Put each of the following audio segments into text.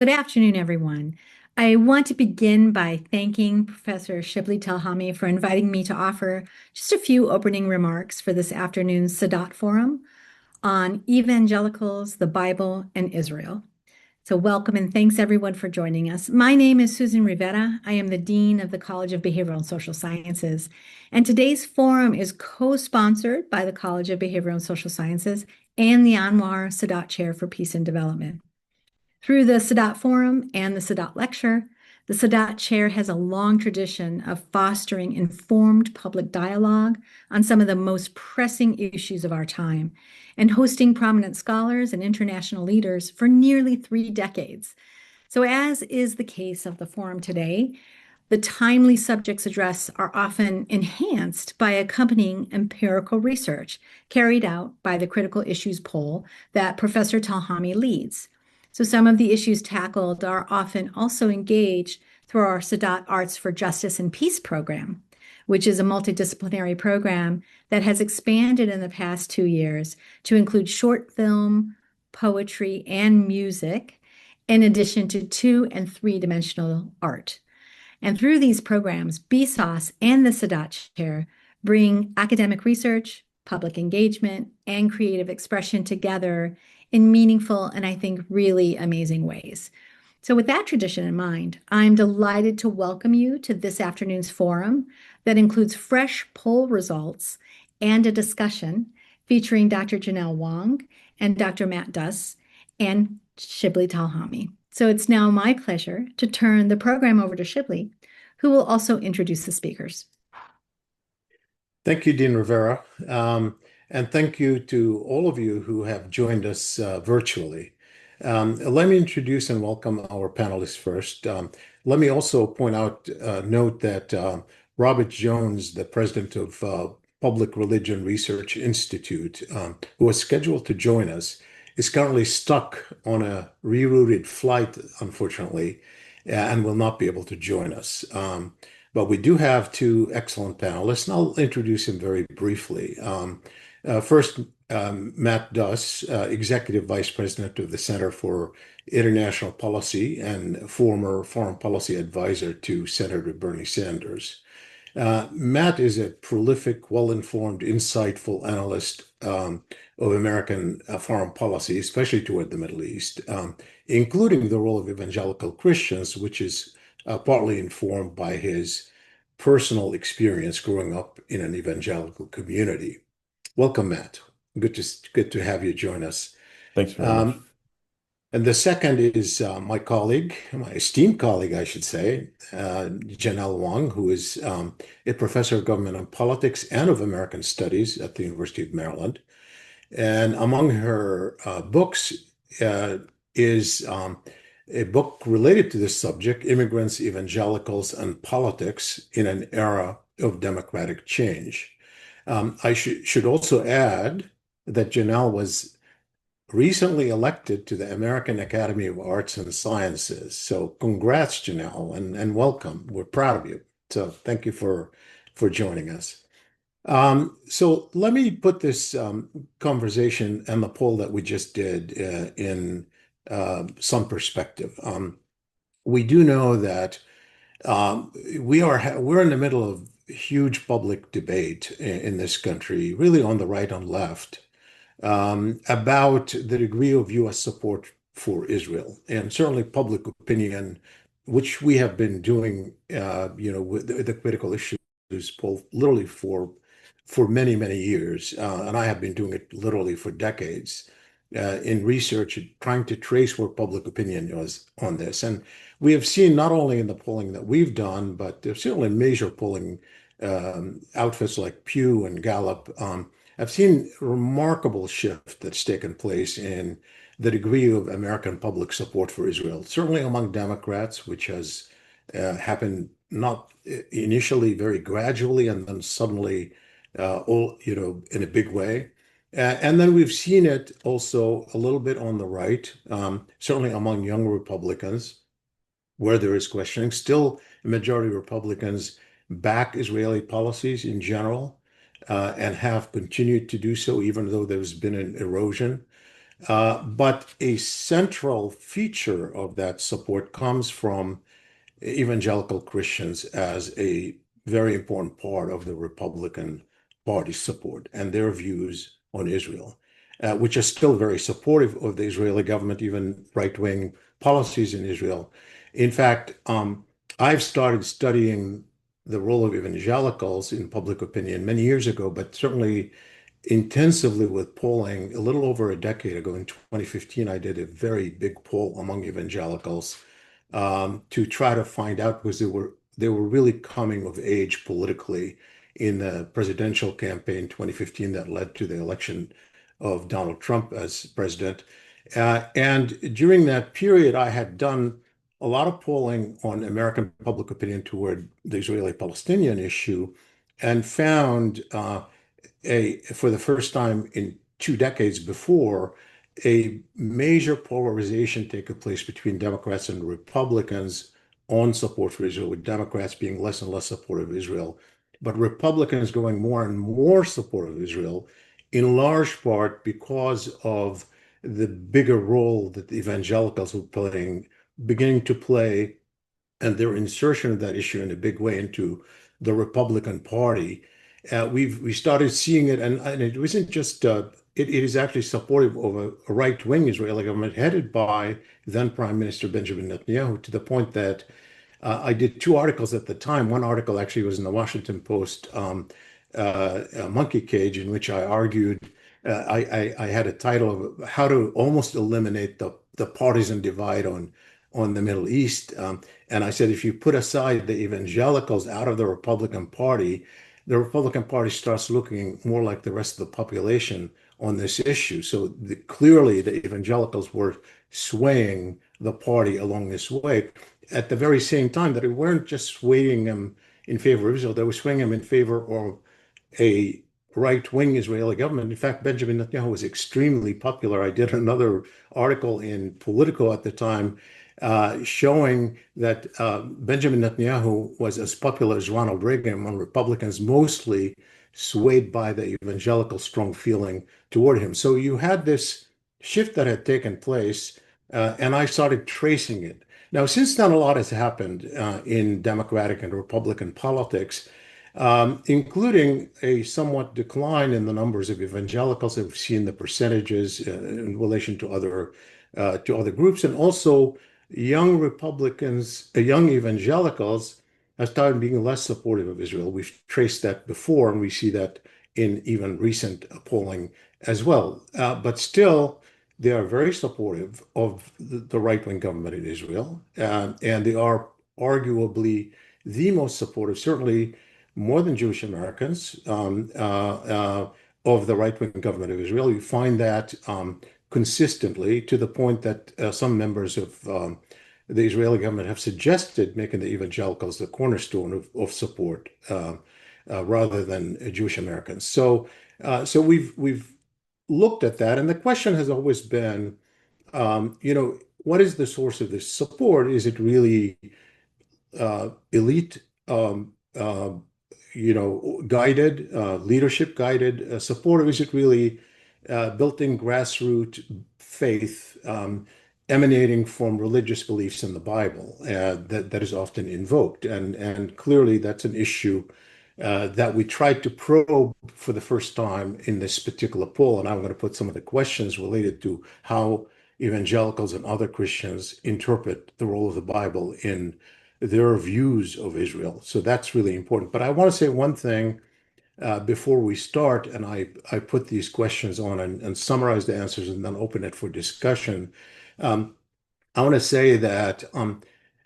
Good afternoon, everyone. I want to begin by thanking Professor Shibley Telhami for inviting me to offer just a few opening remarks for this afternoon's Sadat Forum on Evangelicals, the Bible, and Israel. So welcome and thanks everyone for joining us. My name is Susan Rivera. I am the Dean of the College of Behavioral and Social Sciences. And today's forum is co-sponsored by the College of Behavioral and Social Sciences and the Anwar Sadat Chair for Peace and Development. Through the Sadat Forum and the Sadat Lecture, the Sadat Chair has a long tradition of fostering informed public dialogue on some of the most pressing issues of our time and hosting prominent scholars and international leaders for nearly 3 decades. So, as is the case of the forum today, the timely subjects addressed are often enhanced by accompanying empirical research carried out by the Critical Issues Poll that Professor Telhami leads. So some of the issues tackled are often also engaged through our Sadat Arts for Justice and Peace program, which is a multidisciplinary program that has expanded in the past 2 years to include short film, poetry, and music, in addition to 2- and 3-dimensional art. And through these programs, BSOS and the Sadat Chair bring academic research, public engagement, and creative expression together in meaningful and I think really amazing ways. So with that tradition in mind, I'm delighted to welcome you to this afternoon's forum that includes fresh poll results and a discussion featuring Dr. Janelle Wong and Dr. Matt Duss and Shibley Telhami. So it's now my pleasure to turn the program over to Shibley, who will also introduce the speakers. Thank you, Dean Rivera. And thank you to all of you who have joined us virtually. Let me introduce and welcome our panelists first. Let me also point out, note that Robert Jones, the president of Public Religion Research Institute, who was scheduled to join us, is currently stuck on a rerouted flight, unfortunately, and will not be able to join us. But we do have two excellent panelists, and I'll introduce him very briefly. First, Matt Duss, Executive Vice President of the Center for International Policy and former Foreign Policy Advisor to Senator Bernie Sanders. Matt is a prolific, well-informed, insightful analyst of American foreign policy, especially toward the Middle East, including the role of evangelical Christians, which is partly informed by his personal experience growing up in an evangelical community. Welcome, Matt. Good to have you join us. Thanks very much. And the second is my colleague, my esteemed colleague, I should say, Janelle Wong, who is a professor of government and politics and of American studies at the University of Maryland. And among her books is a book related to this subject, Immigrants, Evangelicals, and Politics in an Era of Democratic Change. I should also add that Janelle was recently elected to the American Academy of Arts and Sciences. So congrats, Janelle, and welcome. We're proud of you. So thank you for joining us. So let me put this conversation and the poll that we just did in some perspective. We do know that we're in the middle of huge public debate in this country, really on the right and left, about the degree of U.S. support for Israel, and certainly public opinion, which we have been doing, with the critical issues poll literally for many, many years, and I have been doing it literally for decades in research, trying to trace where public opinion was on this. And we have seen not only in the polling that we've done, but there's certainly major polling outfits like Pew and Gallup. I've seen a remarkable shift that's taken place in the degree of American public support for Israel, certainly among Democrats, which has happened not initially very gradually and then suddenly in a big way. And then we've seen it also a little bit on the right, certainly among young Republicans, where there is questioning. Still, a majority of Republicans back Israeli policies in general and have continued to do so, even though there's been an erosion. But a central feature of that support comes from evangelical Christians as a very important part of the Republican Party support and their views on Israel, which are still very supportive of the Israeli government, even right-wing policies in Israel. In fact, I've started studying the role of evangelicals in public opinion many years ago, but certainly intensively with polling a little over a decade ago. In 2015, I did a very big poll among evangelicals to try to find out because they were really coming of age politically in the presidential campaign 2015 that led to the election of Donald Trump as president. And during that period, I had done a lot of polling on American public opinion toward the Israeli-Palestinian issue and found for the first time in 2 decades before, a major polarization taking place between Democrats and Republicans on support for Israel, with Democrats being less and less supportive of Israel, but Republicans going more and more supportive of Israel, in large part because of the bigger role that the evangelicals were beginning to play, and their insertion of that issue in a big way into the Republican Party. We started seeing it, and it wasn't just it is actually supportive of a right-wing Israeli government headed by then Prime Minister Benjamin Netanyahu, to the point that I did two articles at the time. One article actually was in the Washington Post, a monkey cage, in which I argued. I had a title of how to almost eliminate the partisan divide on the Middle East. And I said, if you put aside the evangelicals out of the Republican Party starts looking more like the rest of the population on this issue. So clearly, the evangelicals were swaying the party along this way at the very same time that they weren't just swaying them in favor of Israel, they were swaying them in favor of a right-wing Israeli government. In fact, Benjamin Netanyahu was extremely popular. I did another article in Politico at the time showing that Benjamin Netanyahu was as popular as Ronald Reagan among Republicans, mostly swayed by the evangelical strong feeling toward him. So you had this shift that had taken place, and I started tracing it. Now, since then, a lot has happened in Democratic and Republican politics, including a somewhat decline in the numbers of evangelicals. We've seen the percentages in relation to other groups, and also young Republicans, young evangelicals have started being less supportive of Israel. We've traced that before, and we see that in even recent polling as well. But still, they are very supportive of the right-wing government in Israel, and they are arguably the most supportive, certainly more than Jewish Americans, of the right-wing government of Israel. You find that consistently, to the point that some members of the Israeli government have suggested making the evangelicals the cornerstone of support rather than Jewish Americans. So we've looked at that, and the question has always been, what is the source of this support? Is it really elite, guided, leadership guided support, or is it really built-in grassroots faith emanating from religious beliefs in the Bible that is often invoked? And clearly, that's an issue that we tried to probe for the first time in this particular poll. And I'm going to put some of the questions related to how evangelicals and other Christians interpret the role of the Bible in their views of Israel. So that's really important. But I want to say one thing before we start, and I put these questions on and summarize the answers and then open it for discussion. I want to say that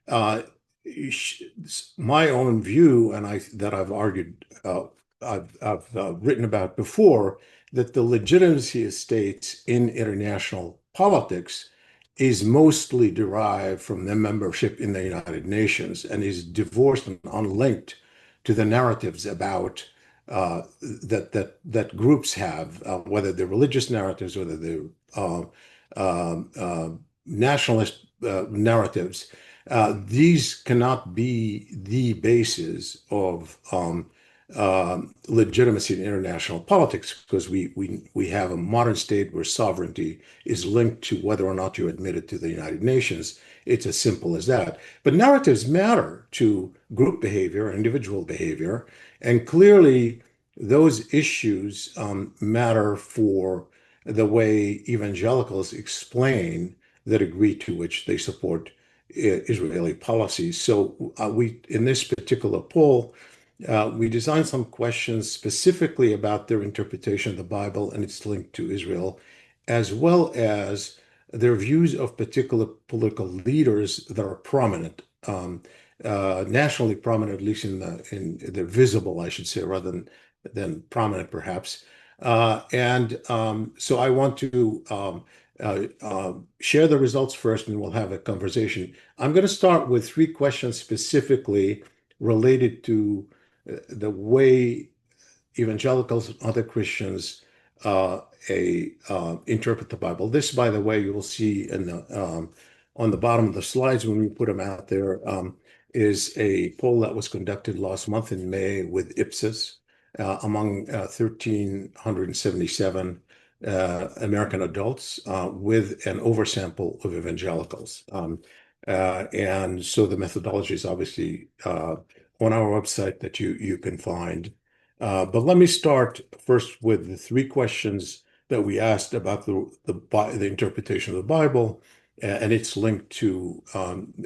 uh, my own view, and that I've argued, I've written about before, that the legitimacy of states in international politics is mostly derived from their membership in the United Nations and is divorced and unlinked to the narratives about that groups have, whether they're religious narratives, whether they're nationalist narratives. These cannot be the basis of legitimacy in international politics because we have a modern state where sovereignty is linked to whether or not you're admitted to the United Nations. It's as simple as that. But narratives matter to group behavior, individual behavior, and clearly those issues matter for the way evangelicals explain the degree to which they support Israeli policies. So we, in this particular poll, we designed some questions specifically about their interpretation of the Bible and its link to Israel, as well as their views of particular political leaders that are prominent, nationally prominent, at least in they're visible, I should say, rather than prominent, perhaps. So I want to share the results first, and we'll have a conversation. I'm going to start with three questions specifically related to the way evangelicals and other Christians interpret the Bible. This, by the way, you will see on the bottom of the slides when we put them out there, is a poll that was conducted last month in May with Ipsos among 1,377 American adults with an oversample of evangelicals. And so the methodology is obviously on our website that you can find. But let me start first with the three questions that we asked about the interpretation of the Bible and its link to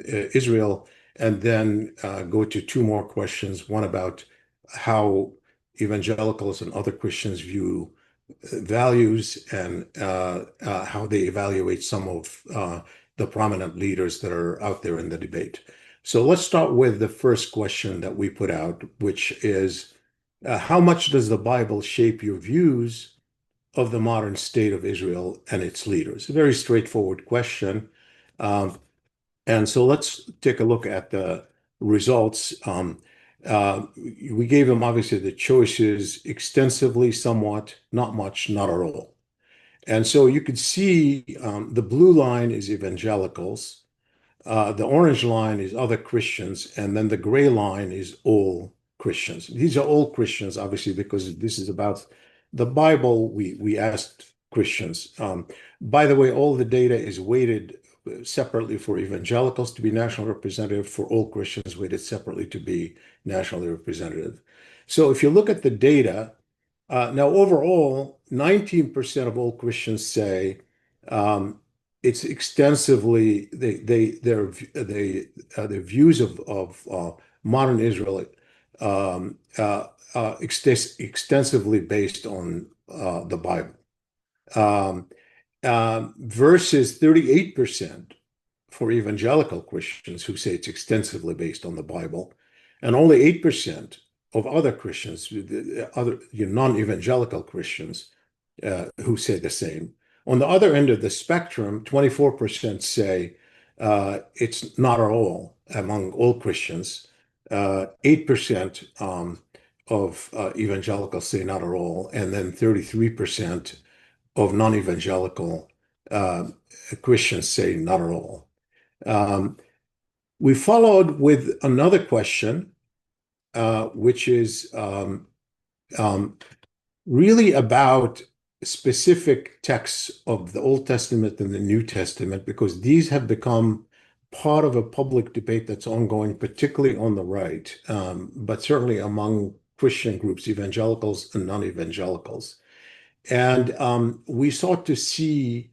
Israel, and then go to two more questions, one about how evangelicals and other Christians view values and how they evaluate some of the prominent leaders that are out there in the debate. So let's start with the first question that we put out, which is how much does the Bible shape your views of the modern state of Israel and its leaders? A very straightforward question. And so let's take a look at the results. We gave them obviously the choices extensively, somewhat, not much, not at all. And so you could see the blue line is evangelicals, the orange line is other Christians, and then the gray line is all Christians. These are all Christians, obviously, because this is about the Bible. We asked Christians. By the way, all the data is weighted separately for evangelicals to be national representative, for all Christians weighted separately to be nationally representative. So if you look at the data, now overall, 19% of all Christians say it's extensively their views of modern Israel extensively based on the Bible, versus 38% for evangelical Christians who say it's extensively based on the Bible, and only 8% of other Christians, other non-evangelical Christians, who say the same. On the other end of the spectrum, 24% say it's not at all among all Christians. 8% of evangelicals say not at all, and then 33% of non-evangelical Christians say not at all. We followed with another question, which is really about specific texts of the Old Testament and the New Testament, because these have become part of a public debate that's ongoing, particularly on the right, but certainly among Christian groups, evangelicals and non-evangelicals. And we sought to see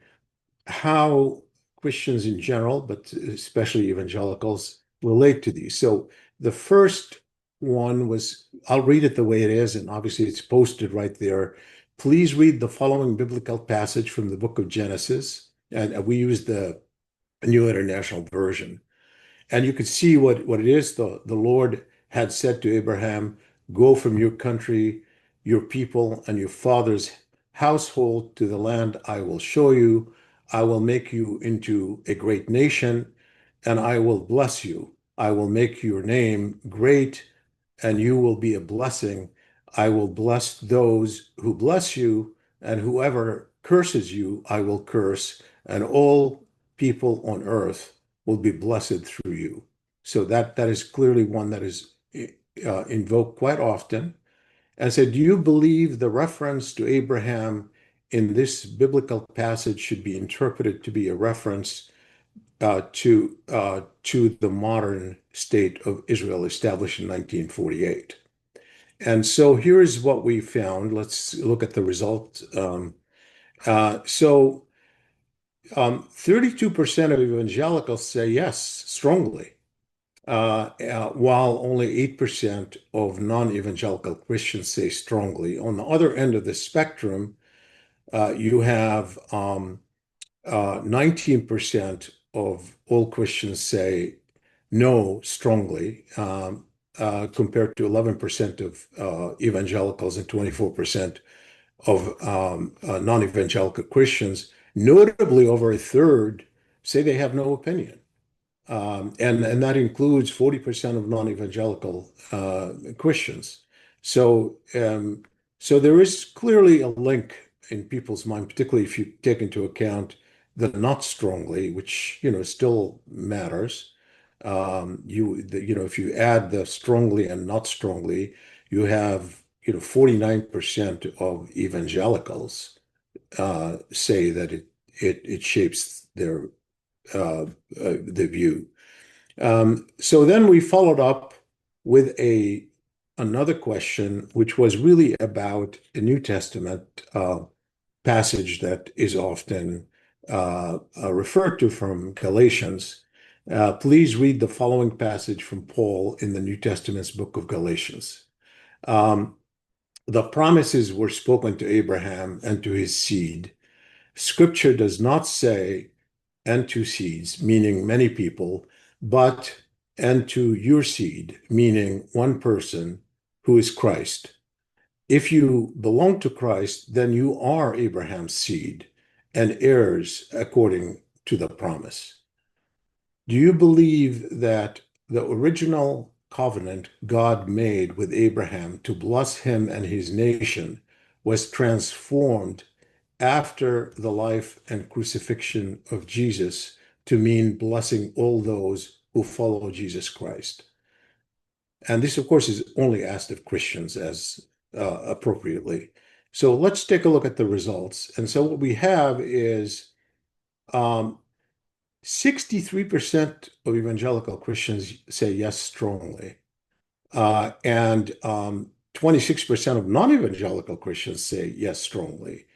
how Christians in general, but especially evangelicals, relate to these. So the first one was, I'll read it the way it is, and obviously it's posted right there. Please read the following biblical passage from the book of Genesis. And we use the New International Version. And you could see what it is. The Lord had said to Abraham, go from your country, your people, and your father's household to the land I will show you. I will make you into a great nation, and I will bless you. I will make your name great, and you will be a blessing. I will bless those who bless you, and whoever curses you, I will curse, and all people on earth will be blessed through you. So that is clearly one that is invoked quite often. and said, do you believe the reference to Abraham in this biblical passage should be interpreted to be a reference to the modern state of Israel established in 1948? And so here's what we found. Let's look at the result. 32% of evangelicals say yes, strongly, while only 8% of non-evangelical Christians say strongly. On the other end of the spectrum, you have 19% of all Christians say no strongly, compared to 11% of evangelicals and 24% of non-evangelical Christians. Notably, over a third say they have no opinion. And that includes 40% of non-evangelical Christians. So, so there is clearly a link in people's mind, particularly if you take into account the not strongly, which, still matters. If you add the strongly and not strongly, you have, 49% of evangelicals say that it shapes the view. So then we followed up with another question, which was really about a New Testament passage that is often referred to from Galatians. Please read the following passage from Paul in the New Testament's book of Galatians. The promises were spoken to Abraham and to his seed. Scripture does not say, and to seeds, meaning many people, but and to your seed, meaning one person who is Christ. If you belong to Christ, then you are Abraham's seed and heirs according to the promise. Do you believe that the original covenant God made with Abraham to bless him and his nation was transformed after the life and crucifixion of Jesus to mean blessing all those who follow Jesus Christ? And this, of course, is only asked of Christians as appropriately. So let's take a look at the results. And so what we have is 63% of evangelical Christians say yes strongly, and 26% of non-evangelical Christians say yes strongly.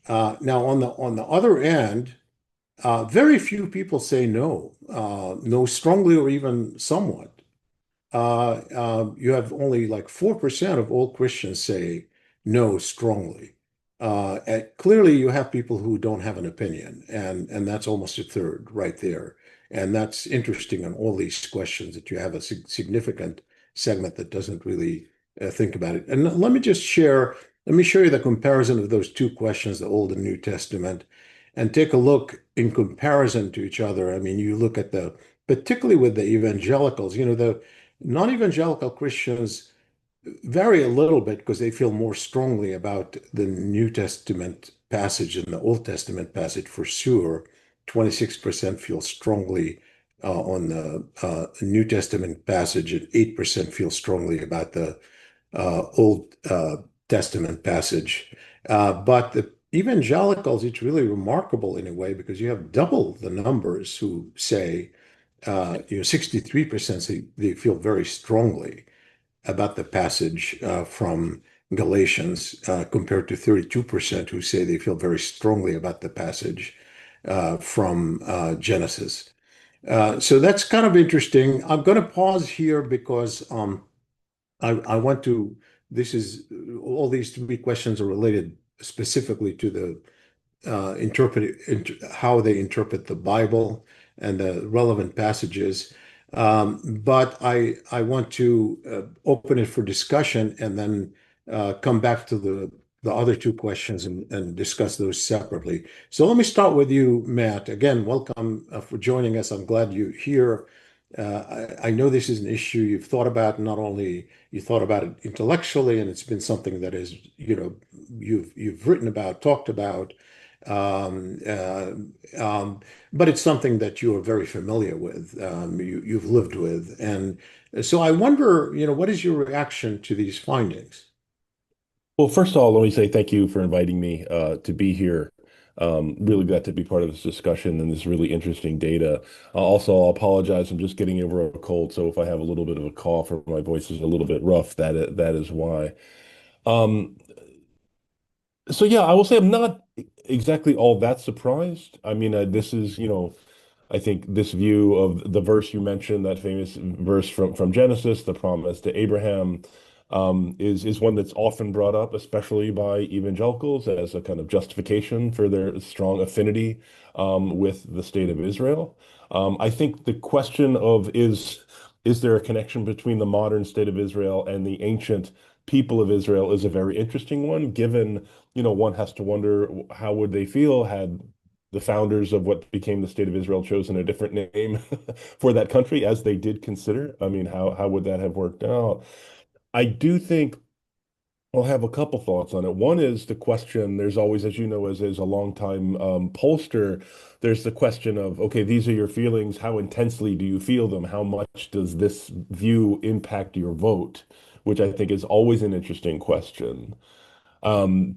Now, on the other end, very few people say no, no strongly or even somewhat. You have only like 4% of all Christians say no strongly. And clearly, you have people who don't have an opinion, and that's almost a third right there. And that's interesting on all these questions that you have a significant segment that doesn't really think about it. And let me show you the comparison of those two questions, the Old and New Testament, and take a look in comparison to each other. I mean, you look at particularly with the evangelicals, the non-evangelical Christians vary a little bit because they feel more strongly about the New Testament passage than the Old Testament passage for sure. 26% feel strongly on the New Testament passage, and 8% feel strongly about the Old Testament passage. But the evangelicals, it's really remarkable in a way because you have double the numbers who say, 63% say they feel very strongly about the passage from Galatians, compared to 32% who say they feel very strongly about the passage from Genesis. So that's kind of interesting. I'm going to pause here because I want to, all these three questions are related specifically to the how they interpret the Bible and the relevant passages. But I want to open it for discussion and then come back to the other two questions and discuss those separately. So let me start with you, Matt. Again, welcome for joining us. I'm glad you're here. I know this is an issue you've thought about. Not only you thought about it intellectually, and it's been something that is, you've written about, talked about, um, uh, but it's something that you are very familiar with. You've lived with, and so I wonder, what is your reaction to these findings? Well, first of all, let me say thank you for inviting me to be here. Really glad to be part of this discussion and this really interesting data. Also, I'll apologize. I'm just getting over a cold, so if I have a little bit of a cough or my voice is a little bit rough, that is why. Um, so yeah, I will say I'm not exactly all that surprised. I mean, this is, I think this view of the verse you mentioned, that famous verse from Genesis, the promise to Abraham, is one that's often brought up, especially by evangelicals, as a kind of justification for their strong affinity with the state of Israel. I think the question of is there a connection between the modern state of Israel and the ancient people of Israel is a very interesting one, given, one has to wonder how would they feel had the founders of what became the state of Israel chosen a different name for that country, as they did consider. I mean, how would that have worked out? I do think I'll have a couple thoughts on it. One is the question, there's always, as you know, as a longtime pollster, there's the question of, okay, these are your feelings. How intensely do you feel them? How much does this view impact your vote? Which I think is always an interesting question.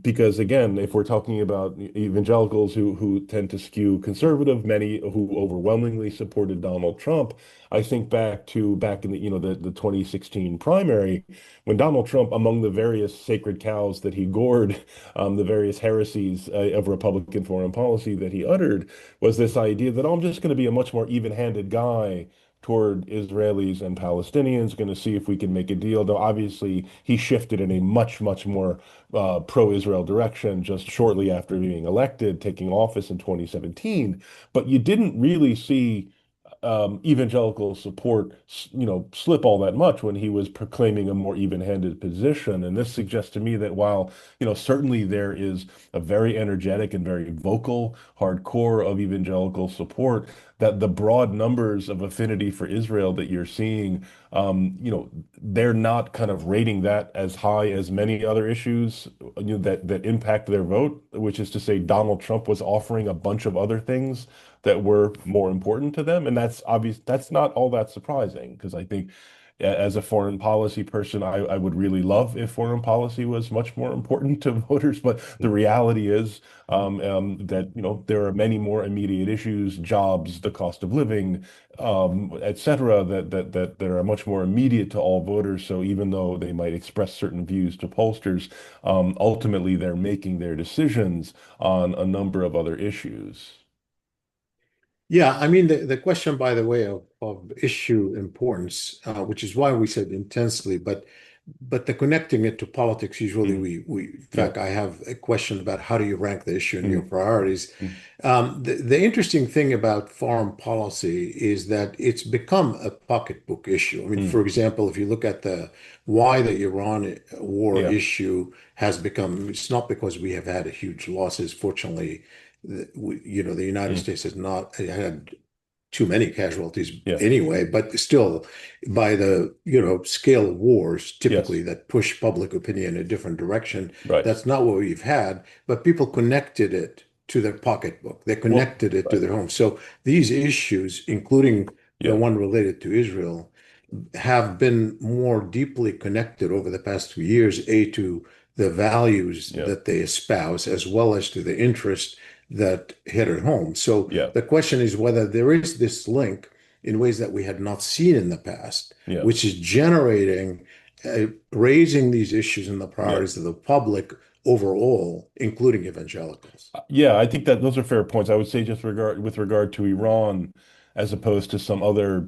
Because again, if we're talking about evangelicals who tend to skew conservative, many who overwhelmingly supported Donald Trump, I think back in the the 2016 primary, when Donald Trump, among the various sacred cows that he gored, the various heresies of Republican foreign policy that he uttered, was this idea that, oh, I'm just going to be a much more even-handed guy toward Israelis and Palestinians, going to see if we can make a deal. Though obviously he shifted in a much more pro-Israel direction just shortly after being elected, taking office in 2017. But you didn't really see evangelical support, slip all that much when he was proclaiming a more even-handed position. And this suggests to me that while, certainly there is a very energetic and very vocal hardcore of evangelical support, that the broad numbers of affinity for Israel that you're seeing, they're not kind of rating that as high as many other issues, that impact their vote, which is to say Donald Trump was offering a bunch of other things that were more important to them. And that's obvious. That's not all that surprising, because I think as a foreign policy person, I would really love if foreign policy was much more important to voters. But the reality is that, there are many more immediate issues, jobs, the cost of living, et cetera, that are much more immediate to all voters. So even though they might express certain views to pollsters, ultimately they're making their decisions on a number of other issues. Yeah, I mean the question, by the way, of issue importance, which is why we said intensely, but the connecting it to politics, usually Mhm. in Yeah. fact, I have a question about how do you rank the issue in your Mhm. priorities. Mhm. The interesting thing about foreign policy is that it's become a pocketbook issue. I mean, for Mhm. example, if you look at the why the Iran war Yeah. issue has become, it's not because we have had a huge losses. Fortunately, the United Mhm. States has not had too many casualties Yeah. anyway, but still, by the scale of wars typically Yes. that push public opinion in a different direction, Right. that's not what we've had. But people connected it to their pocketbook. They Well, connected it to right. their home. So these issues, including the Yeah. one related to Israel, have been more deeply connected over the past 2 years, to the values Yeah. that they espouse, as well as to the interest that hit at home. So Yeah. the question is whether there is this link in ways that we had not seen in the past, Yeah. which is generating, raising these issues in the Yeah. priorities of the public overall, including evangelicals. Yeah, I think that those are fair points. I would say just with regard to Iran, as opposed to some other,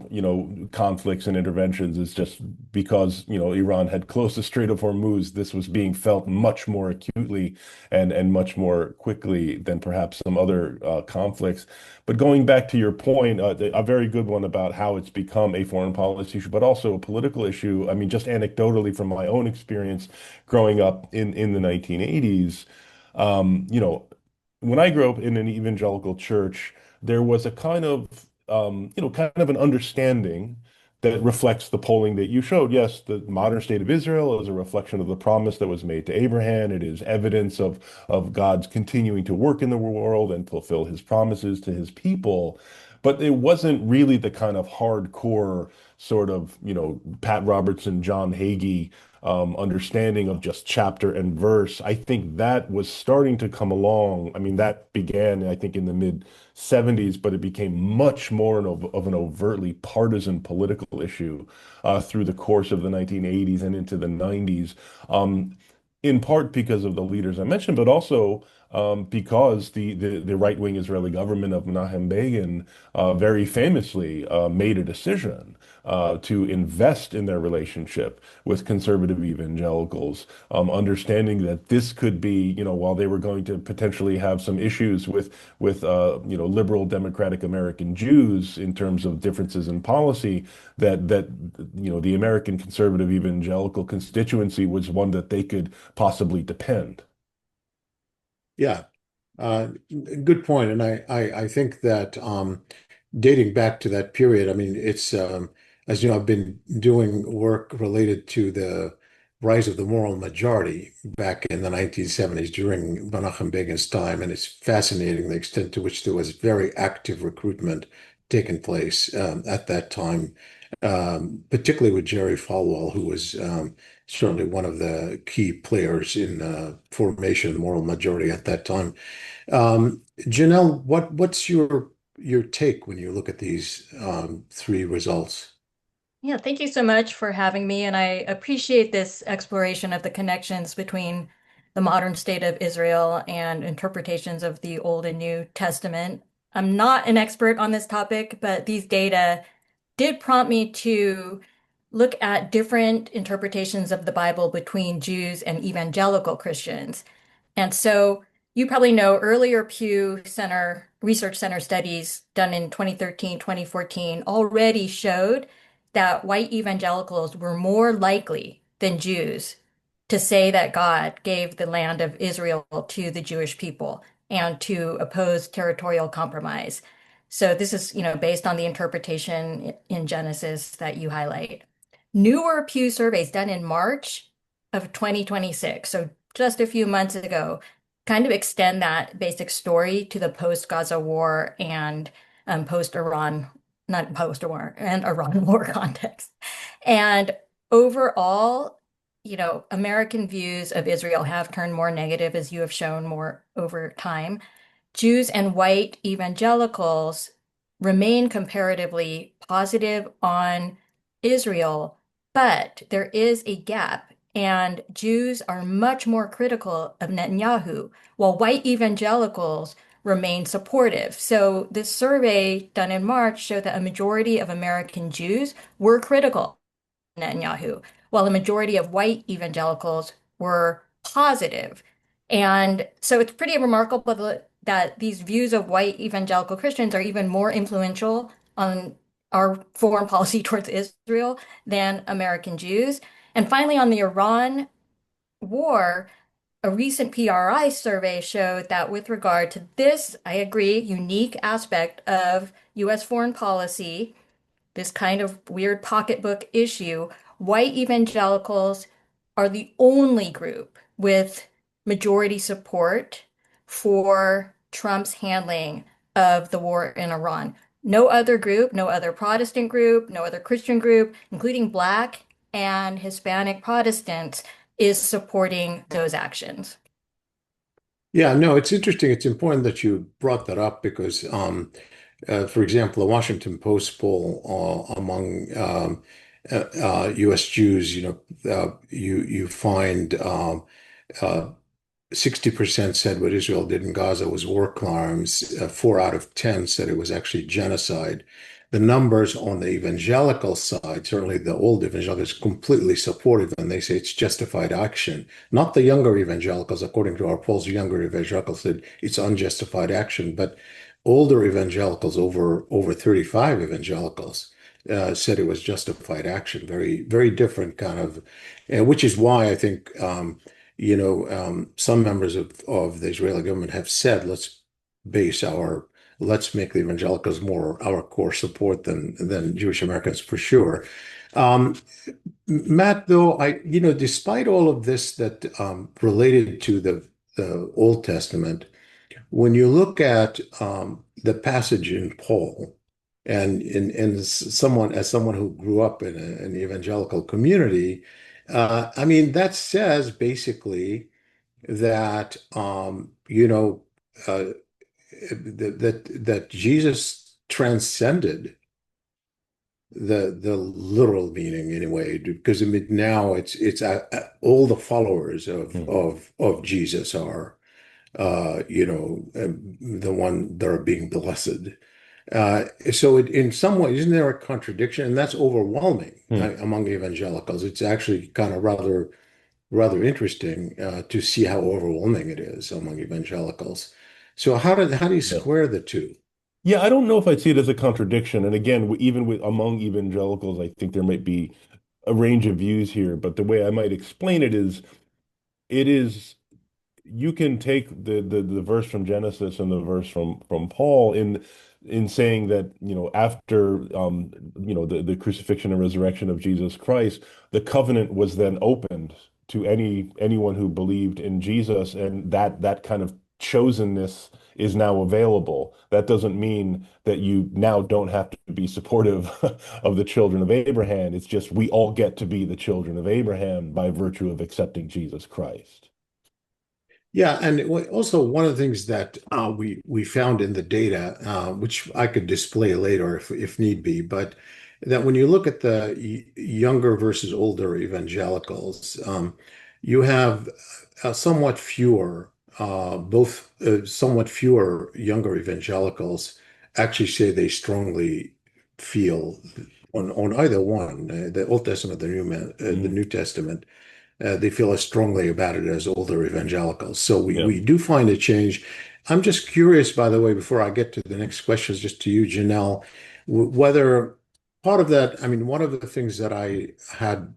conflicts and interventions, is just because, Iran had closed the Strait of Hormuz, this was being felt much more acutely and much more quickly than perhaps some other conflicts. But going back to your point, a very good one about how it's become a foreign policy issue, but also a political issue. I mean, just anecdotally from my own experience growing up in the 1980s, um, you know, when I grew up in an evangelical church, there was a kind of, kind of an understanding that reflects the polling that you showed. Yes, the modern state of Israel is a reflection of the promise that was made to Abraham. It is evidence of God's continuing to work in the world and fulfill his promises to his people. but it wasn't really the kind of hardcore sort of, Pat Robertson, John Hagee understanding of just chapter and verse. I think that was starting to come along. I mean, that began, I think, in the mid 70s, but it became much more of an overtly partisan political issue through the course of the 1980s and into the 90s. Um, in part because of the leaders I mentioned, but also because the right-wing Israeli government of Menachem Begin very famously made a decision to invest in their relationship with conservative evangelicals, understanding that this could be, while they were going to potentially have some issues with liberal democratic American Jews in terms of differences in policy, that the American conservative evangelical constituency was one that they could possibly depend. Yeah, uh, good point. And I think that dating back to that period, I mean, it's as you know, I've been doing work related to the rise of the moral majority back in the 1970s during Menachem Begin's time, and it's fascinating the extent to which there was very active recruitment taking place at that time, particularly with Jerry Falwell, who was certainly one of the key players in formation of the moral majority at that time. Janelle, what's your take when you look at these three results? Yeah, thank you so much for having me. And I appreciate this exploration of the connections between the modern state of Israel and interpretations of the Old and New Testament. I'm not an expert on this topic, but these data did prompt me to look at different interpretations of the Bible between Jews and evangelical Christians. And so you probably know earlier Pew Center Research Center studies done in 2013, 2014 already showed that white evangelicals were more likely than Jews to say that God gave the land of Israel to the Jewish people and to oppose territorial compromise. So this is, based on the interpretation in Genesis that you highlight. Newer Pew surveys done in March of 2026, so just a few months ago, kind of extend that basic story to the post-Gaza war and post-Iran, not post-war, and Iran war context. And overall, American views of Israel have turned more negative, as you have shown more over time. Jews and white evangelicals remain comparatively positive on Israel, but there is a gap, and Jews are much more critical of Netanyahu, while white evangelicals remain supportive. So this survey done in March showed that a majority of American Jews were critical of Netanyahu, while a majority of white evangelicals were positive. And so it's pretty remarkable that these views of white evangelical Christians are even more influential on our foreign policy towards Israel than American Jews. And finally, on the Iran war, a recent PRI survey showed that with regard to this, I agree, unique aspect of US foreign policy, this kind of weird pocketbook issue, white evangelicals are the only group with majority support for Trump's handling of the war in Iran. No other group, no other Protestant group, no other Christian group, including Black and Hispanic Protestants, is supporting those actions. Yeah, no, it's interesting. It's important that you brought that up because, for example, a Washington Post poll among U.S. Jews, you find uh, 60% said what Israel did in Gaza was war crimes. 4 out of 10 said it was actually genocide. The numbers on the evangelical side, certainly the old evangelicals, completely supportive, and they say it's justified action. Not the younger evangelicals, according to our polls, younger evangelicals said it's unjustified action, but older evangelicals, over 35 evangelicals, said it was justified action. Very, very different kind of, which is why I think. Some members of the Israeli government have said, let's make the evangelicals more our core support than Jewish Americans for sure. Um, Matt, though, despite all of this that related to the Old Testament, when you look at the passage in Paul, And someone as someone who grew up in an evangelical community, I mean, that says basically that that Jesus transcended the literal meaning anyway, because I mean now it's all the followers Hmm. of Jesus are the one that are being blessed. So in some ways, isn't there a contradiction? And that's overwhelming Hmm. among evangelicals. It's actually kind of rather interesting to see how overwhelming it is among evangelicals. So how do you Yeah. square the two? Yeah, I don't know if I'd see it as a contradiction. And again, even with among evangelicals, I think there might be a range of views here. But the way I might explain it is you can take the verse from Genesis and the verse from Paul in saying that, after the crucifixion and resurrection of Jesus Christ, the covenant was then opened to anyone who believed in Jesus, and that kind of chosenness is now available. That doesn't mean that you now don't have to be supportive of the children of Abraham. It's just we all get to be the children of Abraham by virtue of accepting Jesus Christ. Yeah, and also one of the things that we found in the data, which I could display later if need be, but that when you look at the younger versus older evangelicals, you have somewhat fewer, somewhat fewer younger evangelicals actually say they strongly feel on either one, the Old Testament, the Mhm. New Testament, they feel as strongly about it as older evangelicals. So Yeah. we do find a change. I'm just curious, by the way, before I get to the next questions, just to you, Janelle, whether part of that, I mean, one of the things that I had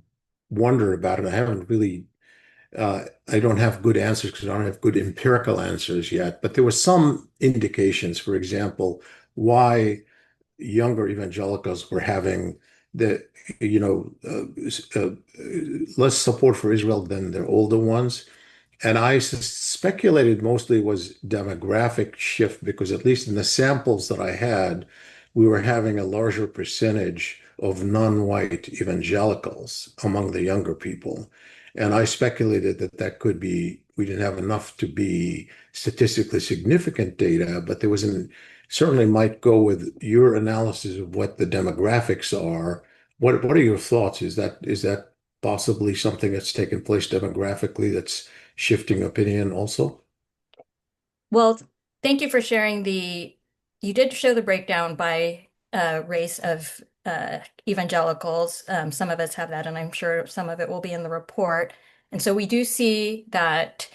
wondered about, and I haven't really, I don't have good answers because I don't have good empirical answers yet, but there were some indications, for example, why younger evangelicals were having the you know less support for Israel than their older ones. And I speculated mostly was demographic shift because at least in the samples that I had, we were having a larger percentage of non-white evangelicals among the younger people. And I speculated that that could be, we didn't have enough to be statistically significant data, but there was an, certainly might go with your analysis of what the demographics are. What are your thoughts? Is that possibly something that's taken place demographically that's shifting opinion also? Well, thank you for sharing you did show the breakdown by race of evangelicals. Some of us have that, and I'm sure some of it will be in the report. And so we do see that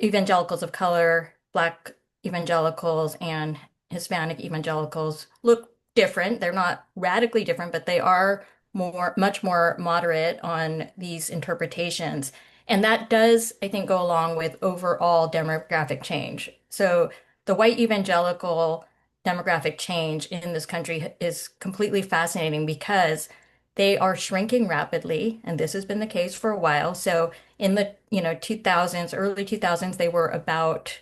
evangelicals of color, Black evangelicals, and Hispanic evangelicals look different. They're not radically different, but they are much more moderate on these interpretations. And that does, I think, go along with overall demographic change. So the white evangelical demographic change in this country is completely fascinating because they are shrinking rapidly, and this has been the case for a while. So in the 2000s, early 2000s, they were about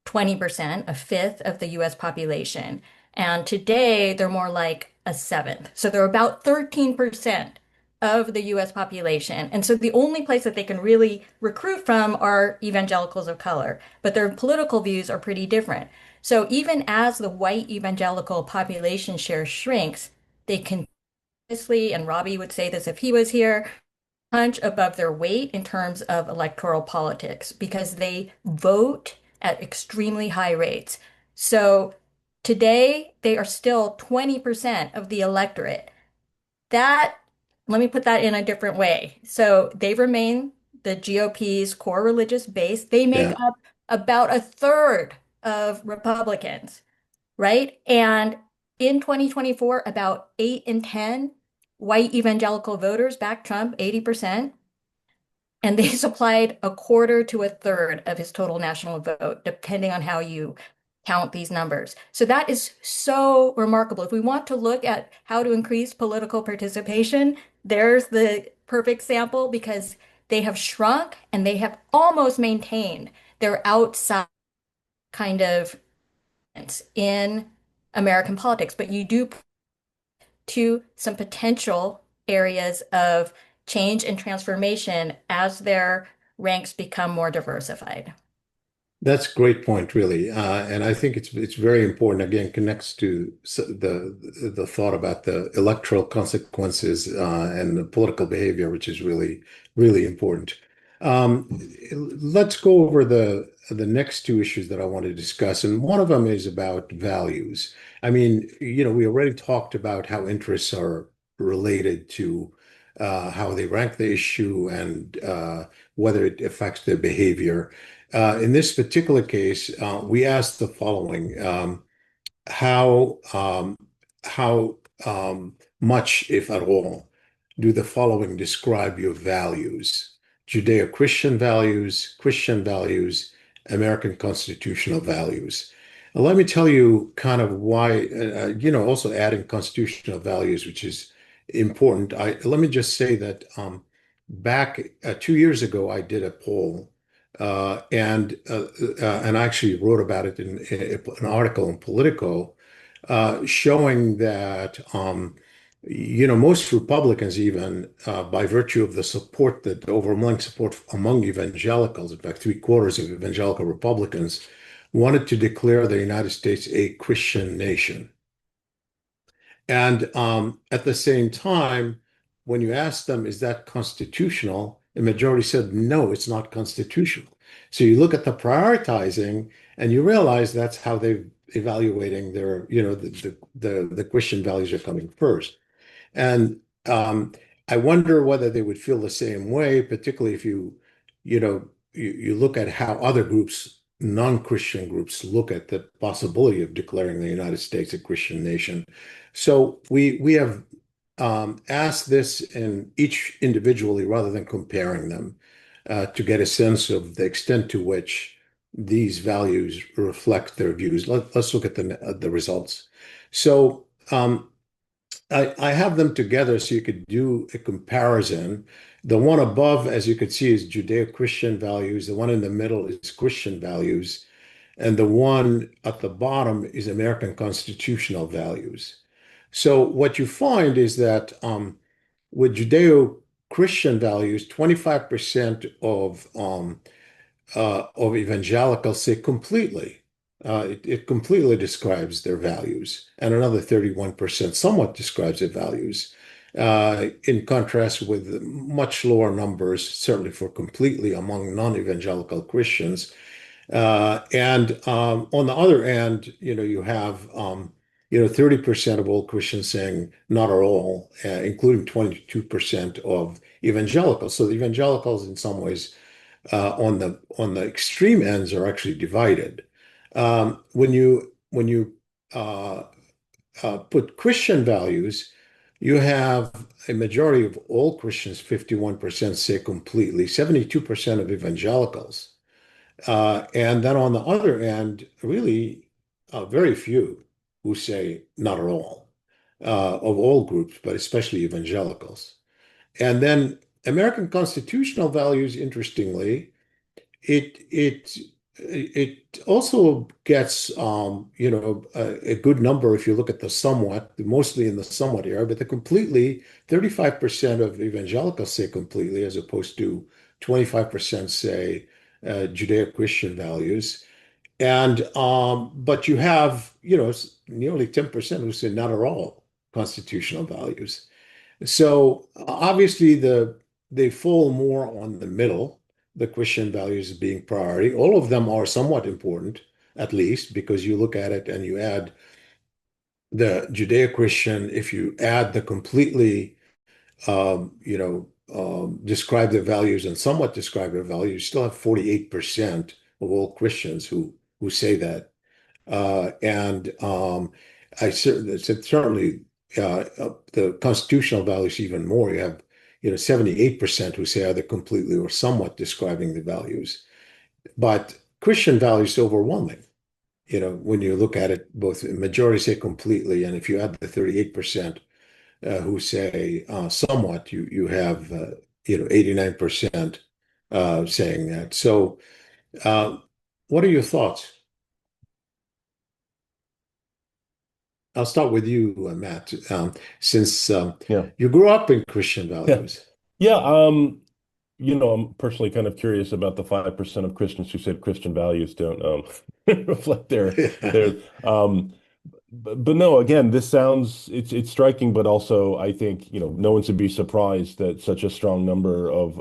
20%, a fifth of the US population. And today they're more like a seventh. So they're about 13% of the US population. And so the only place that they can really recruit from are evangelicals of color, but their political views are pretty different. So even as the white evangelical population share shrinks, they continuously, and Robbie would say this if he was here, punch above their weight in terms of electoral politics because they vote at extremely high rates. So today they are still 20% of the electorate. That, let me put that in a different way. So they remain the GOP's core religious base. They make Yeah. up about a third of Republicans, right? And in 2024, about 8 in 10 white evangelical voters backed Trump, 80%, and they supplied a quarter to a third of his total national vote, depending on how you count these numbers. So that is so remarkable. If we want to look at how to increase political participation, there's the perfect sample because they have shrunk and they have almost maintained their outside kind of in American politics, but you do to some potential areas of change and transformation as their ranks become more diversified. That's a great point, really, and I think it's very important. Again, connects to the thought about the electoral consequences and the political behavior, which is really important. Um, let's go over the next two issues that I want to discuss, and one of them is about values. I mean, we already talked about how interests are related to how they rank the issue and whether it affects their behavior. In this particular case, we asked the following: how um, how much, if at all, do the following describe your values? Judeo-Christian values, Christian values, American constitutional values. And let me tell you kind of why. Also adding constitutional values, which is important. Let me just say that back 2 years ago, I did a poll and I actually wrote about it in an article in Politico, showing that most Republicans, even by virtue of the overwhelming support among evangelicals, in fact, three-quarters of evangelical Republicans wanted to declare the United States a Christian nation. And at the same time, when you ask them, is that constitutional? The majority said, no, it's not constitutional. So you look at the prioritizing and you realize that's how they're evaluating their, the Christian values are coming first. And I wonder whether they would feel the same way, particularly if you look at how other groups, non-Christian groups, look at the possibility of declaring the United States a Christian nation. So we have asked this in each individually rather than comparing them to get a sense of the extent to which these values reflect their views. Let's look at the results. So I have them together so you could do a comparison. The one above, as you could see, is Judeo-Christian values. The one in the middle is Christian values. And the one at the bottom is American constitutional values. So what you find is that with Judeo-Christian values, 25% of evangelicals say completely. It completely describes their values, and another 31% somewhat describes their values. In contrast with much lower numbers, certainly for completely among non-evangelical Christians. And on the other end, you have 30% of all Christians saying not at all, including 22% of evangelicals. So the evangelicals, in some ways, on the extreme ends, are actually divided. When you put Christian values, you have a majority of all Christians, 51% say completely, 72% of evangelicals. And then on the other end, really very few who say not at all, of all groups, but especially evangelicals. And then American constitutional values, interestingly, it it also gets a good number if you look at the somewhat, mostly in the somewhat area, but the completely, 35% of evangelicals say completely, as opposed to 25% say Judeo-Christian values. And but you have, nearly 10% who say not at all constitutional values. So obviously they fall more on the middle, the Christian values being priority. All of them are somewhat important, at least, because you look at it and you add the Judeo-Christian, if you add the completely, describe their values and somewhat describe their values, you still have 48% of all Christians who say that. And I certainly the constitutional values even more. You have 78% who say either completely or somewhat describing the values. But Christian values overwhelming. When you look at it, both majority say completely, and if you add the 38% who say somewhat, you have 89% saying that. So, uh, what are your thoughts? I'll start with you, Matt, since Yeah. you grew up in Christian Yeah. values. Yeah. I'm personally kind of curious about the 5% of Christians who said Christian values don't reflect their but no, again, this sounds it's striking, but also I think, no one should be surprised that such a strong number of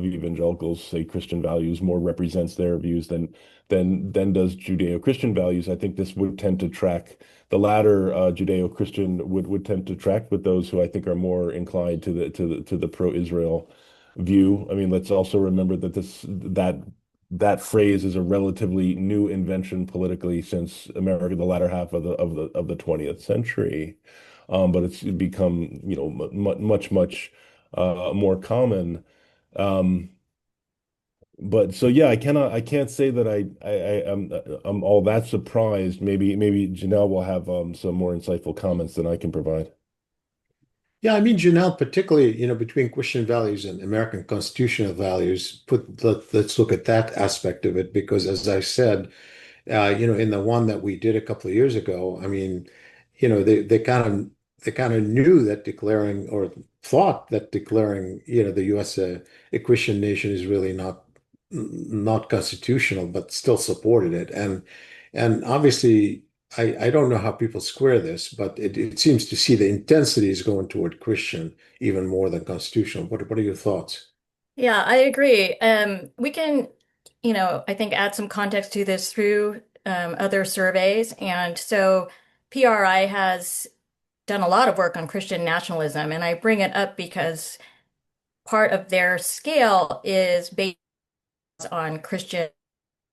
evangelicals say Christian values more represents their views than does Judeo-Christian values. I think this would tend to track the latter, Judeo-Christian would tend to track with those who I think are more inclined to the pro-Israel view. I mean, let's also remember that that phrase is a relatively new invention politically since America, the latter half of the 20th century. But it's become, much more common. Um, but so yeah, I can't say that I'm all that surprised. Maybe Janelle will have some more insightful comments than I can provide. Yeah, I mean, Janelle, particularly, between Christian values and American constitutional values, let's look at that aspect of it, because as I said, in the one that we did a couple of years ago, I mean, they kind of knew that declaring or thought that declaring, the U.S. a Christian nation is really not constitutional, but still supported it. And obviously, I don't know how people square this, but it seems to see the intensity is going toward Christian even more than constitutional. What are your thoughts? Yeah, I agree. We can, I think add some context to this through other surveys. And so PRI has done a lot of work on Christian nationalism, and I bring it up because part of their scale is based on Christian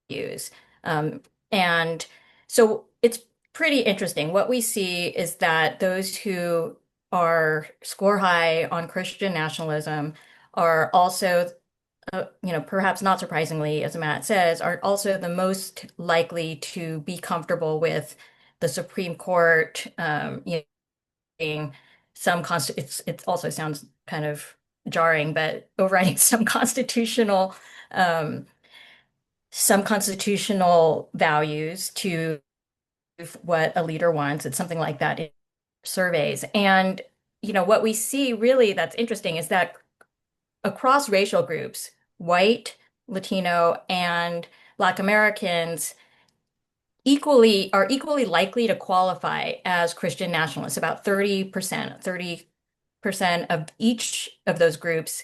views. Um, and so it's pretty interesting. What we see is that those who are score high on Christian nationalism are also, perhaps not surprisingly, as Matt says, are also the most likely to be comfortable with the Supreme Court, being it also sounds kind of jarring, but overriding um, some constitutional values to what a leader wants. It's something like that in surveys. And, what we see really that's interesting is that across racial groups, white, Latino, and Black Americans are equally likely to qualify as Christian nationalists. About 30% of each of those groups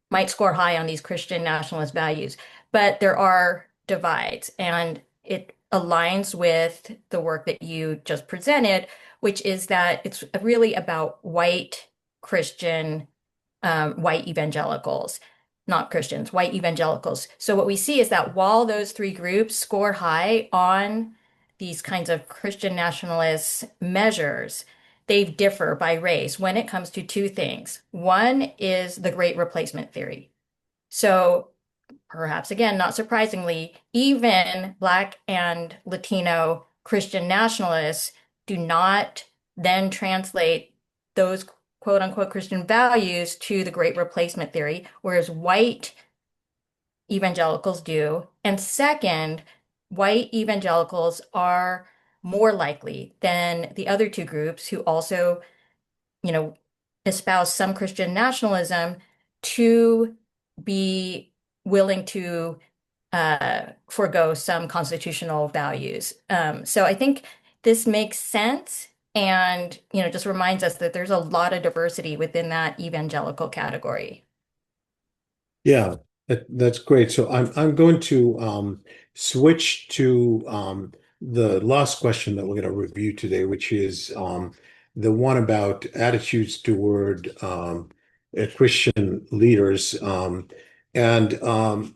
might score high on these Christian nationalist values, but there are divides, and it aligns with the work that you just presented, which is that it's really about Christian, white evangelicals, not Christians, white evangelicals. So what we see is that while those three groups score high on these kinds of Christian nationalist measures, they differ by race when it comes to two things. One is the Great Replacement theory. So perhaps again, not surprisingly, even Black and Latino Christian nationalists do not then translate those quote unquote Christian values to the Great Replacement theory, whereas white evangelicals do. And second, white evangelicals are more likely than the other two groups who also, you know, espouse some Christian nationalism to be willing to forego some constitutional values. So I think this makes sense and, just reminds us that there's a lot of diversity within that evangelical category. Yeah, that's great. So I'm going to switch to the last question that we're going to review today, which is the one about attitudes toward Christian leaders. And um,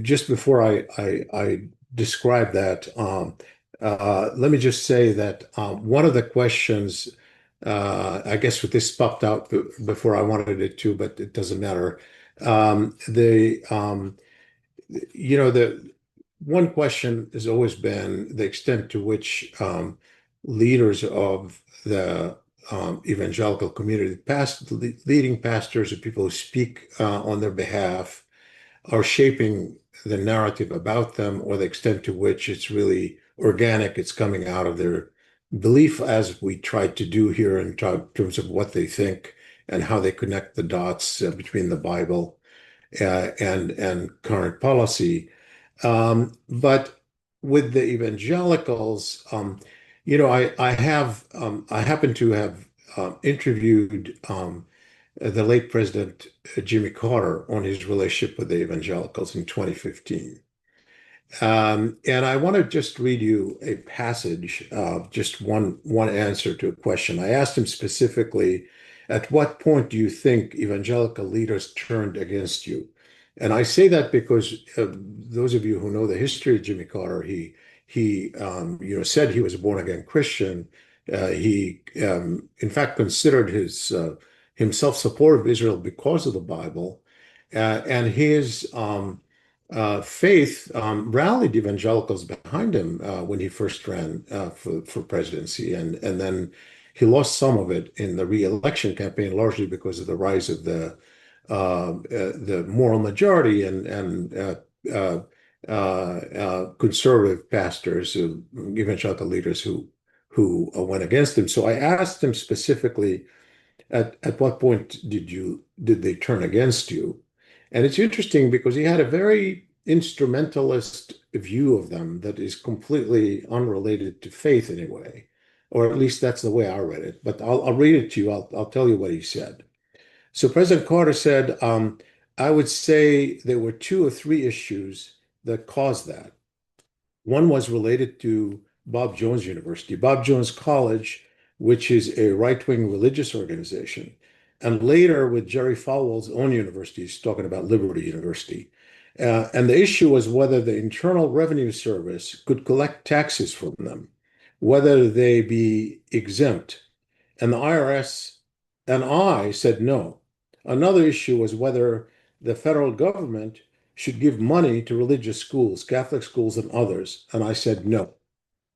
just before I describe that, let me just say that one of the questions, I guess what this popped out before I wanted it to, but it doesn't matter. The one question has always been the extent to which leaders of the evangelical community, leading pastors or people who speak on their behalf, are shaping the narrative about them, or the extent to which it's really organic, it's coming out of their belief as we try to do here in terms of what they think and how they connect the dots between the Bible and current policy. But with the evangelicals, I happen to have interviewed the late President Jimmy Carter on his relationship with the evangelicals in 2015. And I want to just read you a passage of just one answer to a question. I asked him specifically, at what point do you think evangelical leaders turned against you? And I say that because those of you who know the history of Jimmy Carter, he said he was a born again Christian. He in fact considered himself supportive of Israel because of the Bible, and his faith rallied evangelicals behind him when he first ran for presidency, and then he lost some of it in the re-election campaign, largely because of the rise of the moral majority and conservative pastors, evangelical leaders who went against him. So I asked him specifically, at what point did they turn against you? And it's interesting because he had a very instrumentalist view of them that is completely unrelated to faith in a way, or at least that's the way I read it. But I'll read it to you. I'll tell you what he said. So President Carter said, I would say there were two or three issues that caused that. One was related to Bob Jones University, Bob Jones College, which is a right-wing religious organization, and later with Jerry Falwell's own universities, talking about Liberty University. And the issue was whether the Internal Revenue Service could collect taxes from them, whether they be exempt. And the IRS and I said no. Another issue was whether the federal government should give money to religious schools, Catholic schools and others. And I said no.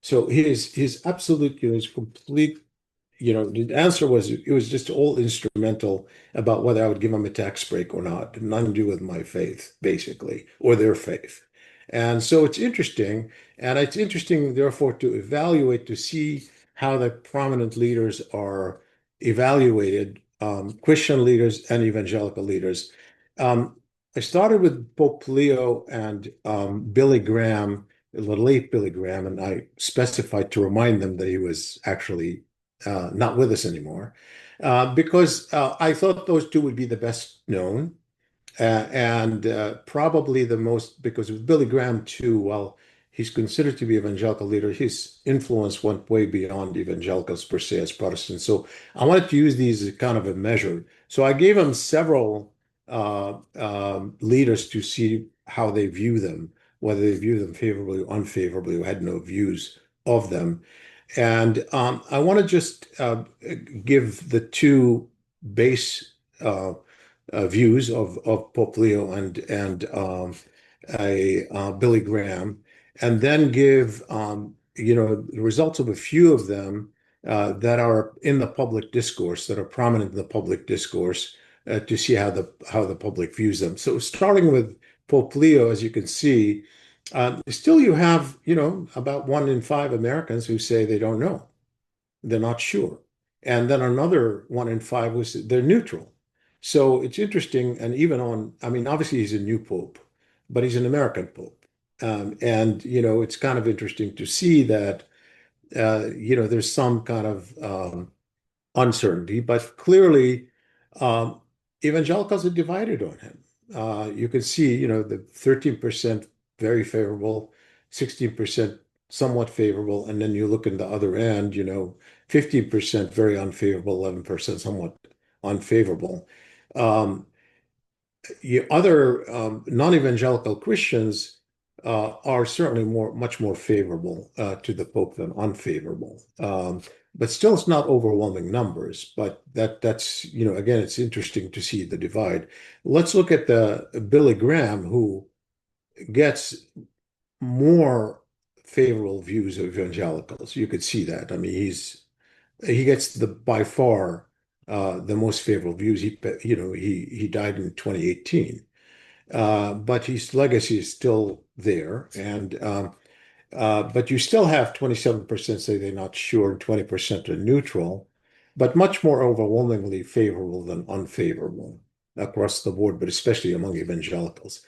So his absolute, his complete, the answer was it was just all instrumental about whether I would give them a tax break or not. Nothing to do with my faith, basically, or their faith. And so it's interesting. And it's interesting, therefore, to evaluate, to see how the prominent leaders are evaluated, Christian leaders and evangelical leaders. I started with Pope Leo and Billy Graham, the late Billy Graham, and I specified to remind them that he was actually not with us anymore, because I thought those two would be the best known, and probably the most, because with Billy Graham too, well, he's considered to be evangelical leader. His influence went way beyond evangelicals per se as Protestants. So I wanted to use these as kind of a measure. So I gave him several leaders to see how they view them, whether they view them favorably or unfavorably, or had no views of them. And I want to just give the two base views of Pope Leo and Billy Graham, and then give the results of a few of them that are in the public discourse, that are prominent in the public discourse, to see how the public views them. So starting with Pope Leo, as you can see, still you have about 1 in 5 Americans who say they don't know, they're not sure, and then another 1 in 5 was they're neutral. So it's interesting, and I mean, obviously he's a new pope, but he's an American pope, and it's kind of interesting to see that there's some kind of uncertainty, but clearly um, evangelicals are divided on him. You can see, the 13% very favorable, 16% somewhat favorable, and then you look in the other end, 15% very unfavorable, 11% somewhat unfavorable. Um, Other non-evangelical Christians are certainly much more favorable to the Pope than unfavorable. But still, it's not overwhelming numbers. But that's again, it's interesting to see the divide. Let's look at the Billy Graham, who gets more favorable views of evangelicals. You could see that. I mean, he gets by far the most favorable views. He died in 2018, but his legacy is still there. And But you still have 27% say they're not sure and 20% are neutral, but much more overwhelmingly favorable than unfavorable across the board, but especially among evangelicals.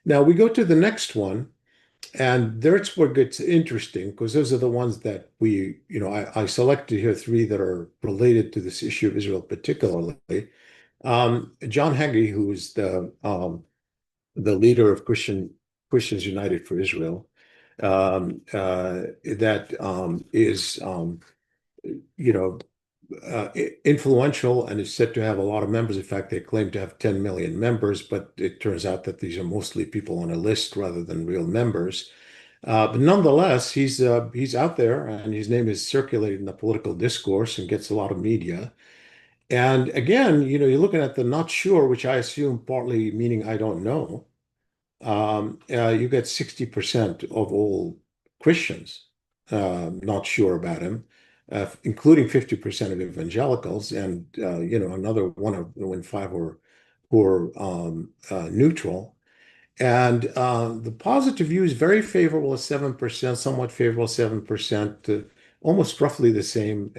Now we go to the next one, and there's where it gets interesting because those are the ones that I selected here three that are related to this issue of Israel particularly. John Hagee, who is the leader of Christians United for Israel, that is influential and is said to have a lot of members. In fact, they claim to have 10 million members, but it turns out that these are mostly people on a list rather than real members. But nonetheless, he's out there, and his name is circulated in the political discourse and gets a lot of media. And again, you're looking at the not sure, which I assume partly meaning I don't know. You get 60% of all Christians not sure about him, including 50% of evangelicals, and another one of when five were neutral. And the positive view is very favorable at 7%, somewhat favorable 7%, almost roughly the same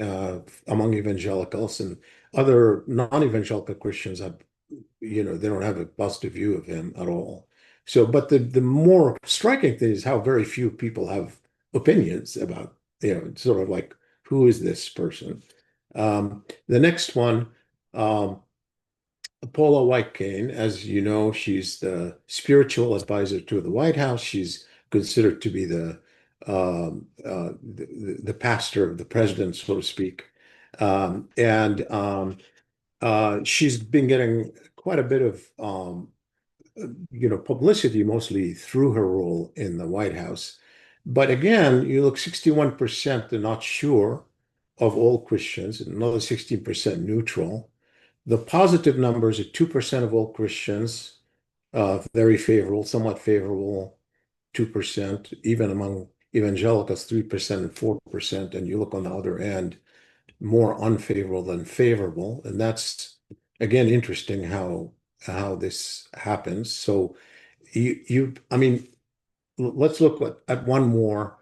among evangelicals, and other non-evangelical Christians have, they don't have a positive view of him at all. So, but the more striking thing is how very few people have opinions about, sort of like, who is this person? The next one, Paula White Cain, as you know, she's the spiritual advisor to the White House. She's considered to be the pastor of the president, so to speak. And she's been getting quite a bit of publicity, mostly through her role in the White House. But again, you look 61% are not sure of all Christians, and another 16% neutral. The positive numbers are 2% of all Christians, very favorable, somewhat favorable, 2%, even among evangelicals, 3% and 4%. And you look on the other end, more unfavorable than favorable. And that's, again, interesting how this happens. So I mean, let's look at one more.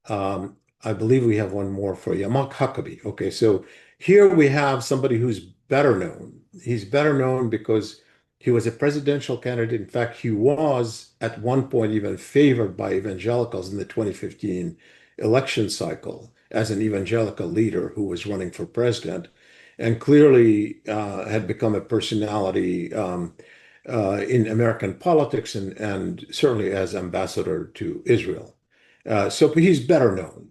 I believe we have one more for you. Mark Huckabee. Okay, so here we have somebody who's better known. He's better known because he was a presidential candidate. In fact, he was at one point even favored by evangelicals in the 2015 election cycle as an evangelical leader who was running for president, and clearly had become a personality in American politics and certainly as ambassador to Israel. So he's better known.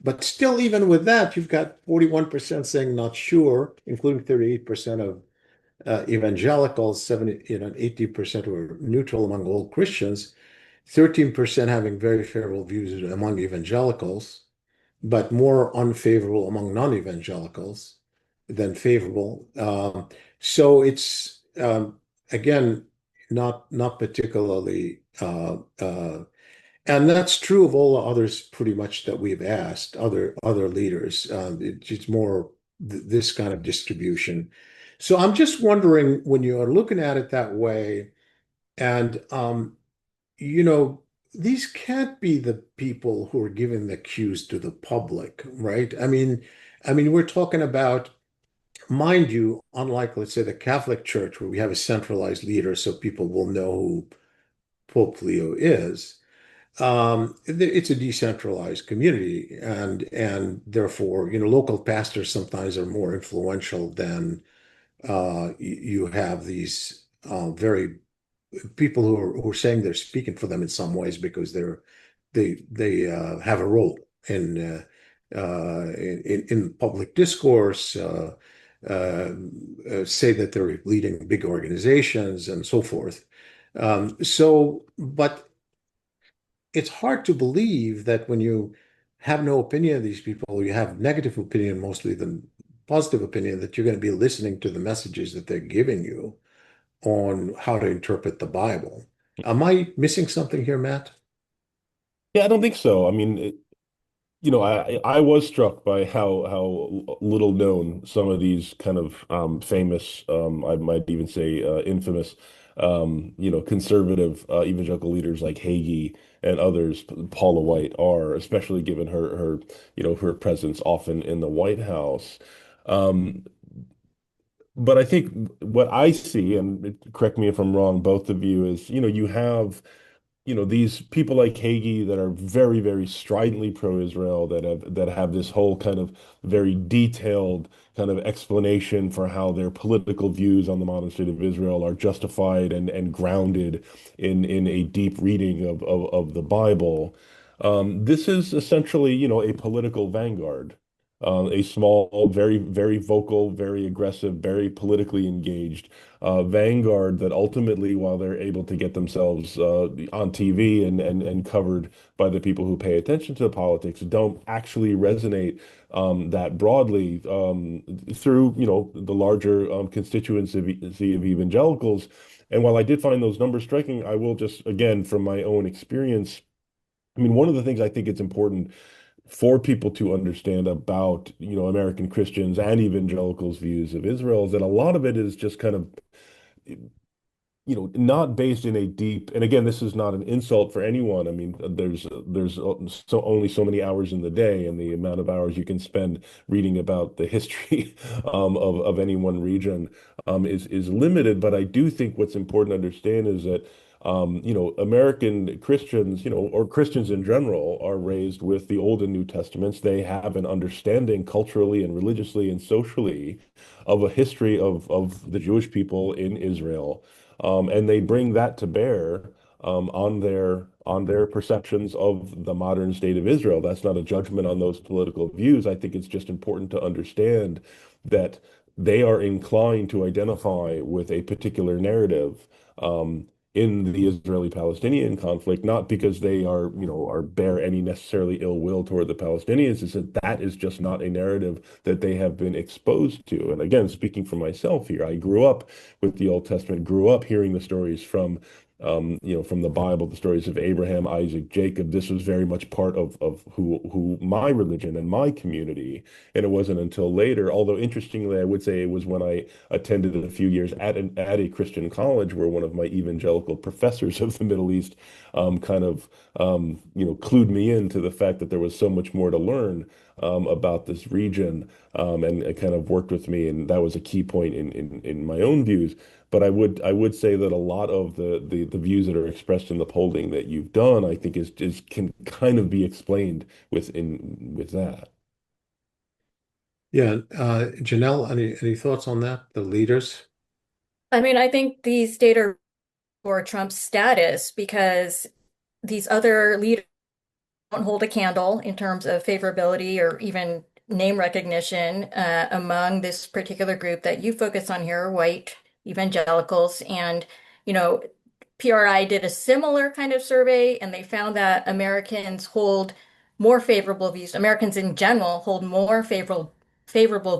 But still, even with that, you've got 41% saying not sure, including 38% of evangelicals, 80% were neutral among all Christians, 13% having very favorable views among evangelicals, but more unfavorable among non-evangelicals than favorable. So it's again not particularly, and that's true of all the others pretty much that we've asked other leaders. It's more this kind of distribution. So I'm just wondering when you are looking at it that way, and you know, these can't be the people who are giving the cues to the public, right? I mean, we're talking about, mind you, unlike, let's say, the Catholic Church, where we have a centralized leader so people will know who Pope Leo is. It's a decentralized community, and therefore, local pastors sometimes are more influential than you have these very people who are saying they're speaking for them in some ways because they have a role in public discourse, say that they're leading big organizations and so forth. But it's hard to believe that when you have no opinion of these people, you have negative opinion mostly than positive opinion, that you're going to be listening to the messages that they're giving you on how to interpret the Bible. Am I missing something here, Matt? Yeah, I don't think so. I mean, I was struck by how little known some of these kind of famous, I might even say infamous, conservative evangelical leaders like Hagee and others, Paula White, are, especially given her presence often in the White House. Um, but I think what I see, and correct me if I'm wrong, both of you, is, you have these people like Hagee that are very, very stridently pro-Israel, that have this whole kind of very detailed kind of explanation for how their political views on the modern state of Israel are justified and grounded in a deep reading of the Bible. This is essentially, a political vanguard. A small, very, very vocal, very aggressive, very politically engaged vanguard that ultimately, while they're able to get themselves on TV and covered by the people who pay attention to politics, don't actually resonate that broadly through, the larger constituency of evangelicals. And while I did find those numbers striking, I will just, again, from my own experience, I mean, one of the things I think it's important for people to understand about, American Christians and evangelicals' views of Israel is that a lot of it is just kind of, not based in a deep, and again, this is not an insult for anyone. I mean, there's only so many hours in the day, and the amount of hours you can spend reading about the history of any one region is limited. But I do think what's important to understand is that American Christians, or Christians in general, are raised with the Old and New Testaments. They have an understanding culturally and religiously and socially of a history of the Jewish people in Israel, and they bring that to bear on their perceptions of the modern state of Israel. That's not a judgment on those political views. I think it's just important to understand that they are inclined to identify with a particular narrative in the Israeli-Palestinian conflict, not because they are bear any necessarily ill will toward the Palestinians. Is that that is just not a narrative that they have been exposed to. And again, speaking for myself here, I grew up with the Old Testament, grew up hearing the stories from the Bible, the stories of Abraham, Isaac, Jacob. This was very much part of who my religion and my community. And it wasn't until later, although interestingly, I would say it was when I attended a few years at a Christian college where one of my evangelical professors of the Middle East kind of clued me into the fact that there was so much more to learn about this region, and it kind of worked with me, and that was a key point in my own views. But I would say that a lot of the views that are expressed in the polling that you've done, I think is can kind of be explained with that. Yeah, Janelle, any thoughts on that? The leaders? I mean, I think these data for Trump's status because these other leaders don't hold a candle in terms of favorability or even name recognition among this particular group that you focus on here, white evangelicals. And, you know, PRI did a similar kind of survey, and they found that Americans hold more favorable views. Americans in general hold more favorable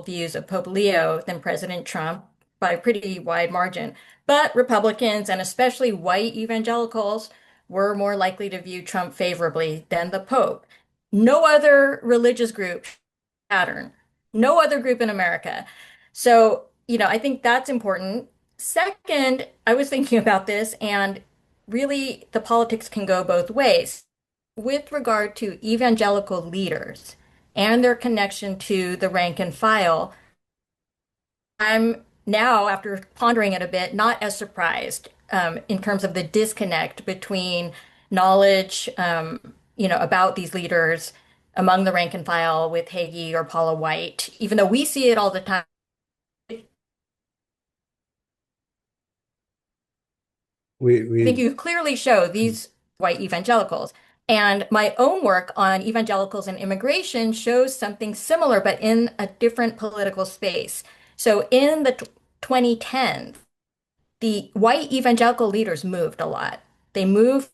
views of Pope Leo than President Trump by a pretty wide margin. But Republicans and especially white evangelicals were more likely to view Trump favorably than the Pope. No other religious group pattern, no other group in America. So, I think that's important. Second, I was thinking about this, and really the politics can go both ways. With regard to evangelical leaders and their connection to the rank and file, I'm now, after pondering it a bit, not as surprised in terms of the disconnect between knowledge, about these leaders among the rank and file with Hagee or Paula White, even though we see it all the time. We I think we you clearly show these white evangelicals. And my own work on evangelicals and immigration shows something similar, but in a different political space. So in the 2010s, the white evangelical leaders moved a lot. They moved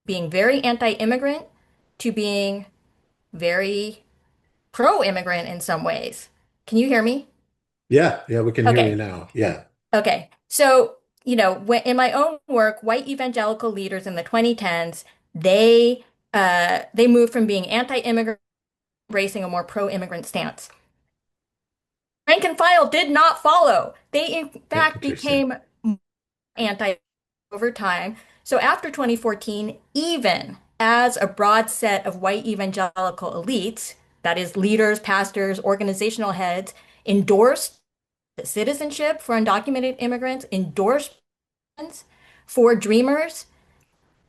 being very anti-immigrant to being very pro-immigrant in some ways. Can you hear me? yeah, we can hear you Okay. now. Yeah. Okay. So, in my own work, white evangelical leaders in the 2010s, they moved from being anti-immigrant, embracing a more pro-immigrant stance. Rank and file did not follow. They, in fact, Interesting. became anti over time. So after 2014, even as a broad set of white evangelical elites, that is, leaders, pastors, organizational heads, endorsed citizenship for undocumented immigrants, endorsed for dreamers,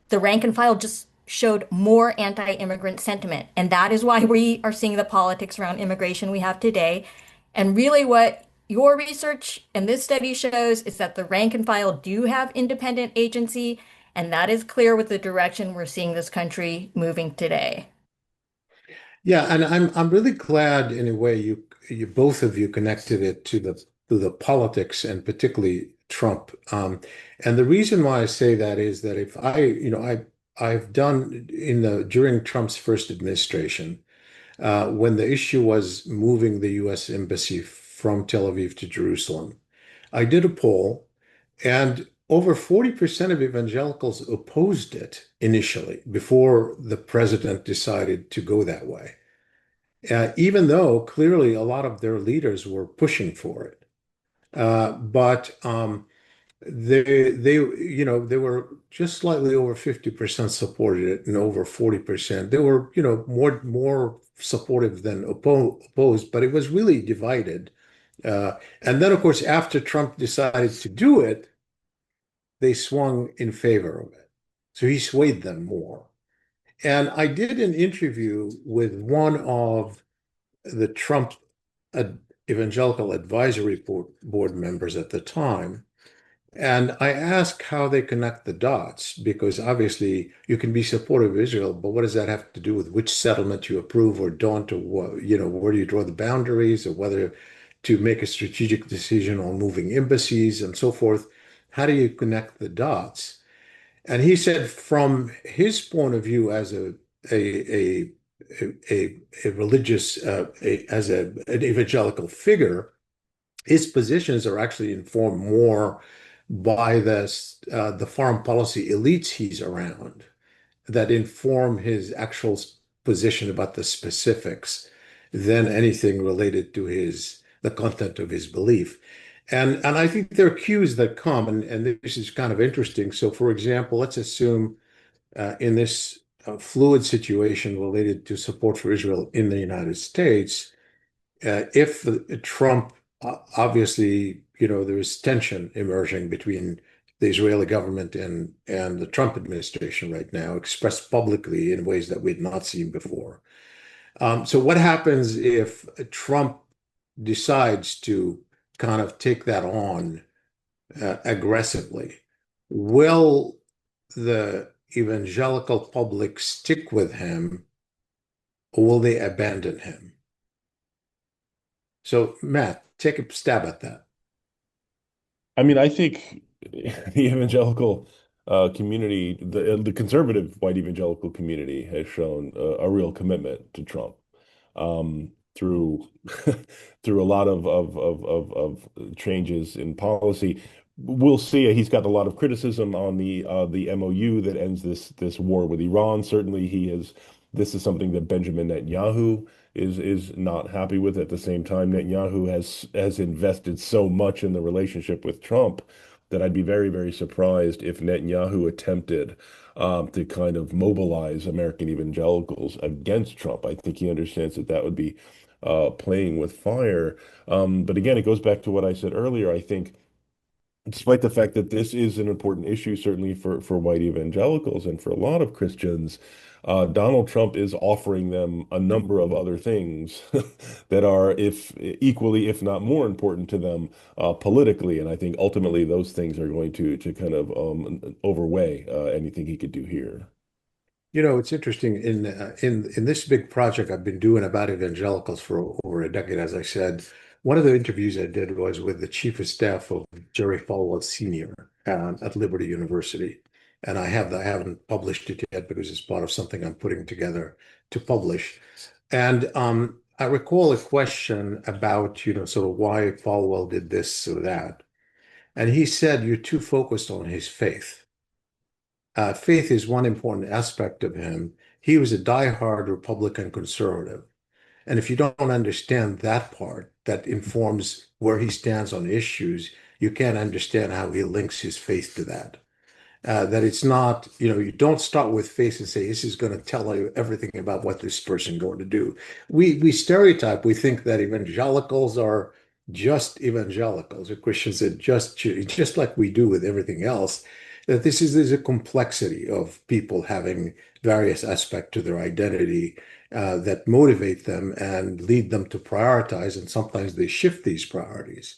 the rank and file just showed more anti-immigrant sentiment. And that is why we are seeing the politics around immigration we have today. And really what your research and this study shows is that the rank and file do have independent agency, and that is clear with the direction we're seeing this country moving today. Yeah, and I'm really glad in a way you both of you connected it to the politics and particularly Trump. And the reason why I say that is that if I, I've done in the during Trump's first administration, when the issue was moving the U.S. embassy from Tel Aviv to Jerusalem, I did a poll, and over 40% of evangelicals opposed it initially before the president decided to go that way, even though clearly a lot of their leaders were pushing for it. But they were just slightly over 50% supported it and over 40%. They were, more supportive than opposed, but it was really divided. And then, of course, after Trump decided to do it, they swung in favor of it. So he swayed them more. And I did an interview with one of the Trump ad Evangelical Advisory Board members at the time. And I asked how they connect the dots, because obviously you can be supportive of Israel, but what does that have to do with which settlement you approve or don't, or what, where do you draw the boundaries, or whether to make a strategic decision on moving embassies and so forth? How do you connect the dots? And he said, from his point of view as a a religious as an evangelical figure, his positions are actually informed more by the foreign policy elites he's around that inform his actual position about the specifics than anything related to the content of his belief. And I think there are cues that come, and this is kind of interesting. So, for example, let's assume in this fluid situation related to support for Israel in the United States, if Trump, obviously, there's tension emerging between the Israeli government and the Trump administration right now, expressed publicly in ways that we'd not seen before. So what happens if Trump decides to kind of take that on aggressively? Will the evangelical public stick with him, or will they abandon him? So, Matt, take a stab at that. I mean, I think the evangelical community, the conservative white evangelical community, has shown a real commitment to Trump through through a lot of changes in policy. We'll see. He's got a lot of criticism on the MOU that ends this war with Iran. Certainly, he is. This is something that Benjamin Netanyahu is not happy with. At the same time, Netanyahu has invested so much in the relationship with Trump that I'd be very, very surprised if Netanyahu attempted to kind of mobilize American evangelicals against Trump. I think he understands that that would be playing with fire. But again, it goes back to what I said earlier. I think, despite the fact that this is an important issue, certainly for white evangelicals and for a lot of Christians, Donald Trump is offering them a number of other things that are, if equally, if not more important to them politically. And I think ultimately those things are going to kind of overweigh anything he could do here. It's interesting in this big project I've been doing about evangelicals for over a decade, as I said. One of the interviews I did was with the chief of staff of Jerry Falwell Sr. At Liberty University, and I haven't published it yet because it's part of something I'm putting together to publish. And I recall a question about sort of why Falwell did this or that, and he said, "You're too focused on his faith." Faith is one important aspect of him. He was a diehard Republican conservative. And if you don't understand that part that informs where he stands on issues, you can't understand how he links his faith to that. That it's not, you don't start with faith and say, this is going to tell you everything about what this person is going to do. We stereotype, we think that evangelicals are just evangelicals, or Christians that just like we do with everything else, that there's a complexity of people having various aspects to their identity that motivate them and lead them to prioritize, and sometimes they shift these priorities.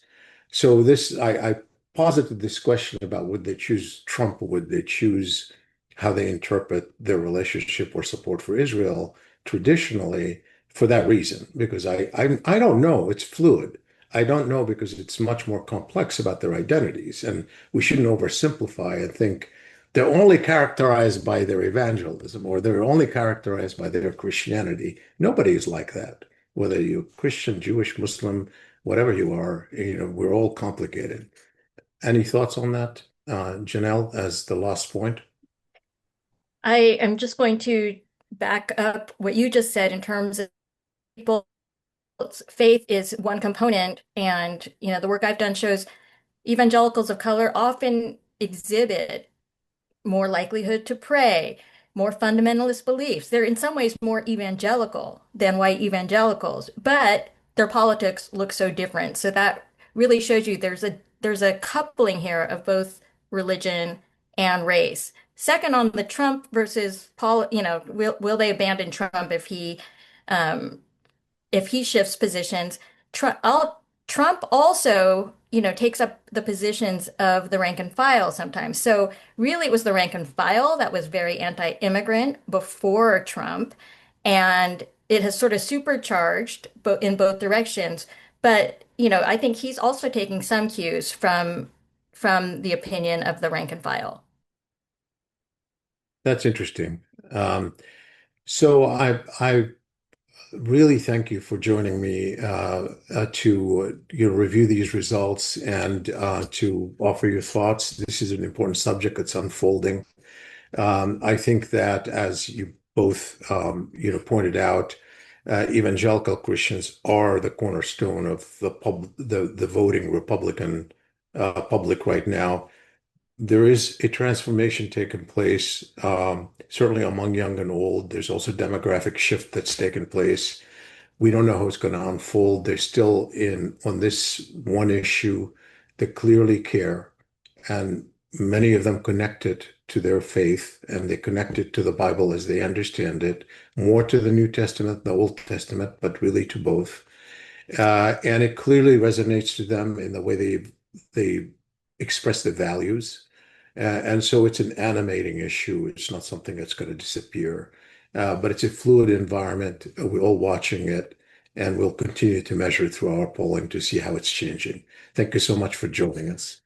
So I posited this question about would they choose Trump or would they choose how they interpret their relationship or support for Israel traditionally for that reason, because I don't know. It's fluid. I don't know because it's much more complex about their identities, and we shouldn't oversimplify and think they're only characterized by their evangelism or they're only characterized by their Christianity. Nobody is like that. Whether you're Christian, Jewish, Muslim, whatever you are, we're all complicated. Any thoughts on that, Janelle, as the last point? I am just going to back up what you just said in terms of people's faith is one component, and the work I've done shows evangelicals of color often exhibit more likelihood to pray, more fundamentalist beliefs. They're in some ways more evangelical than white evangelicals, but their politics look so different. So that really shows you there's a coupling here of both religion and race. Second, on the Trump versus Paul, will they abandon Trump um, if he shifts positions? Trump also, takes up the positions of the rank and file sometimes. So really, it was the rank and file that was very anti-immigrant before Trump, and it has sort of supercharged in both directions. But I think he's also taking some cues from the opinion of the rank and file. That's interesting. So I really thank you for joining me to review these results and to offer your thoughts. This is an important subject that's unfolding. I think that as you both pointed out, evangelical Christians are the cornerstone of the voting Republican public right now. There is a transformation taking place, certainly among young and old. There's also demographic shift that's taken place. We don't know how it's going to unfold. They're still in on this one issue. They clearly care, and many of them connected to their faith, and they connected to the Bible as they understand it, more to the New Testament, the Old Testament, but really to both. And it clearly resonates to them in the way they express their values. And so it's an animating issue. It's not something that's going to disappear, but it's a fluid environment. We're all watching it, and we'll continue to measure it through our polling to see how it's changing. Thank you so much for joining us.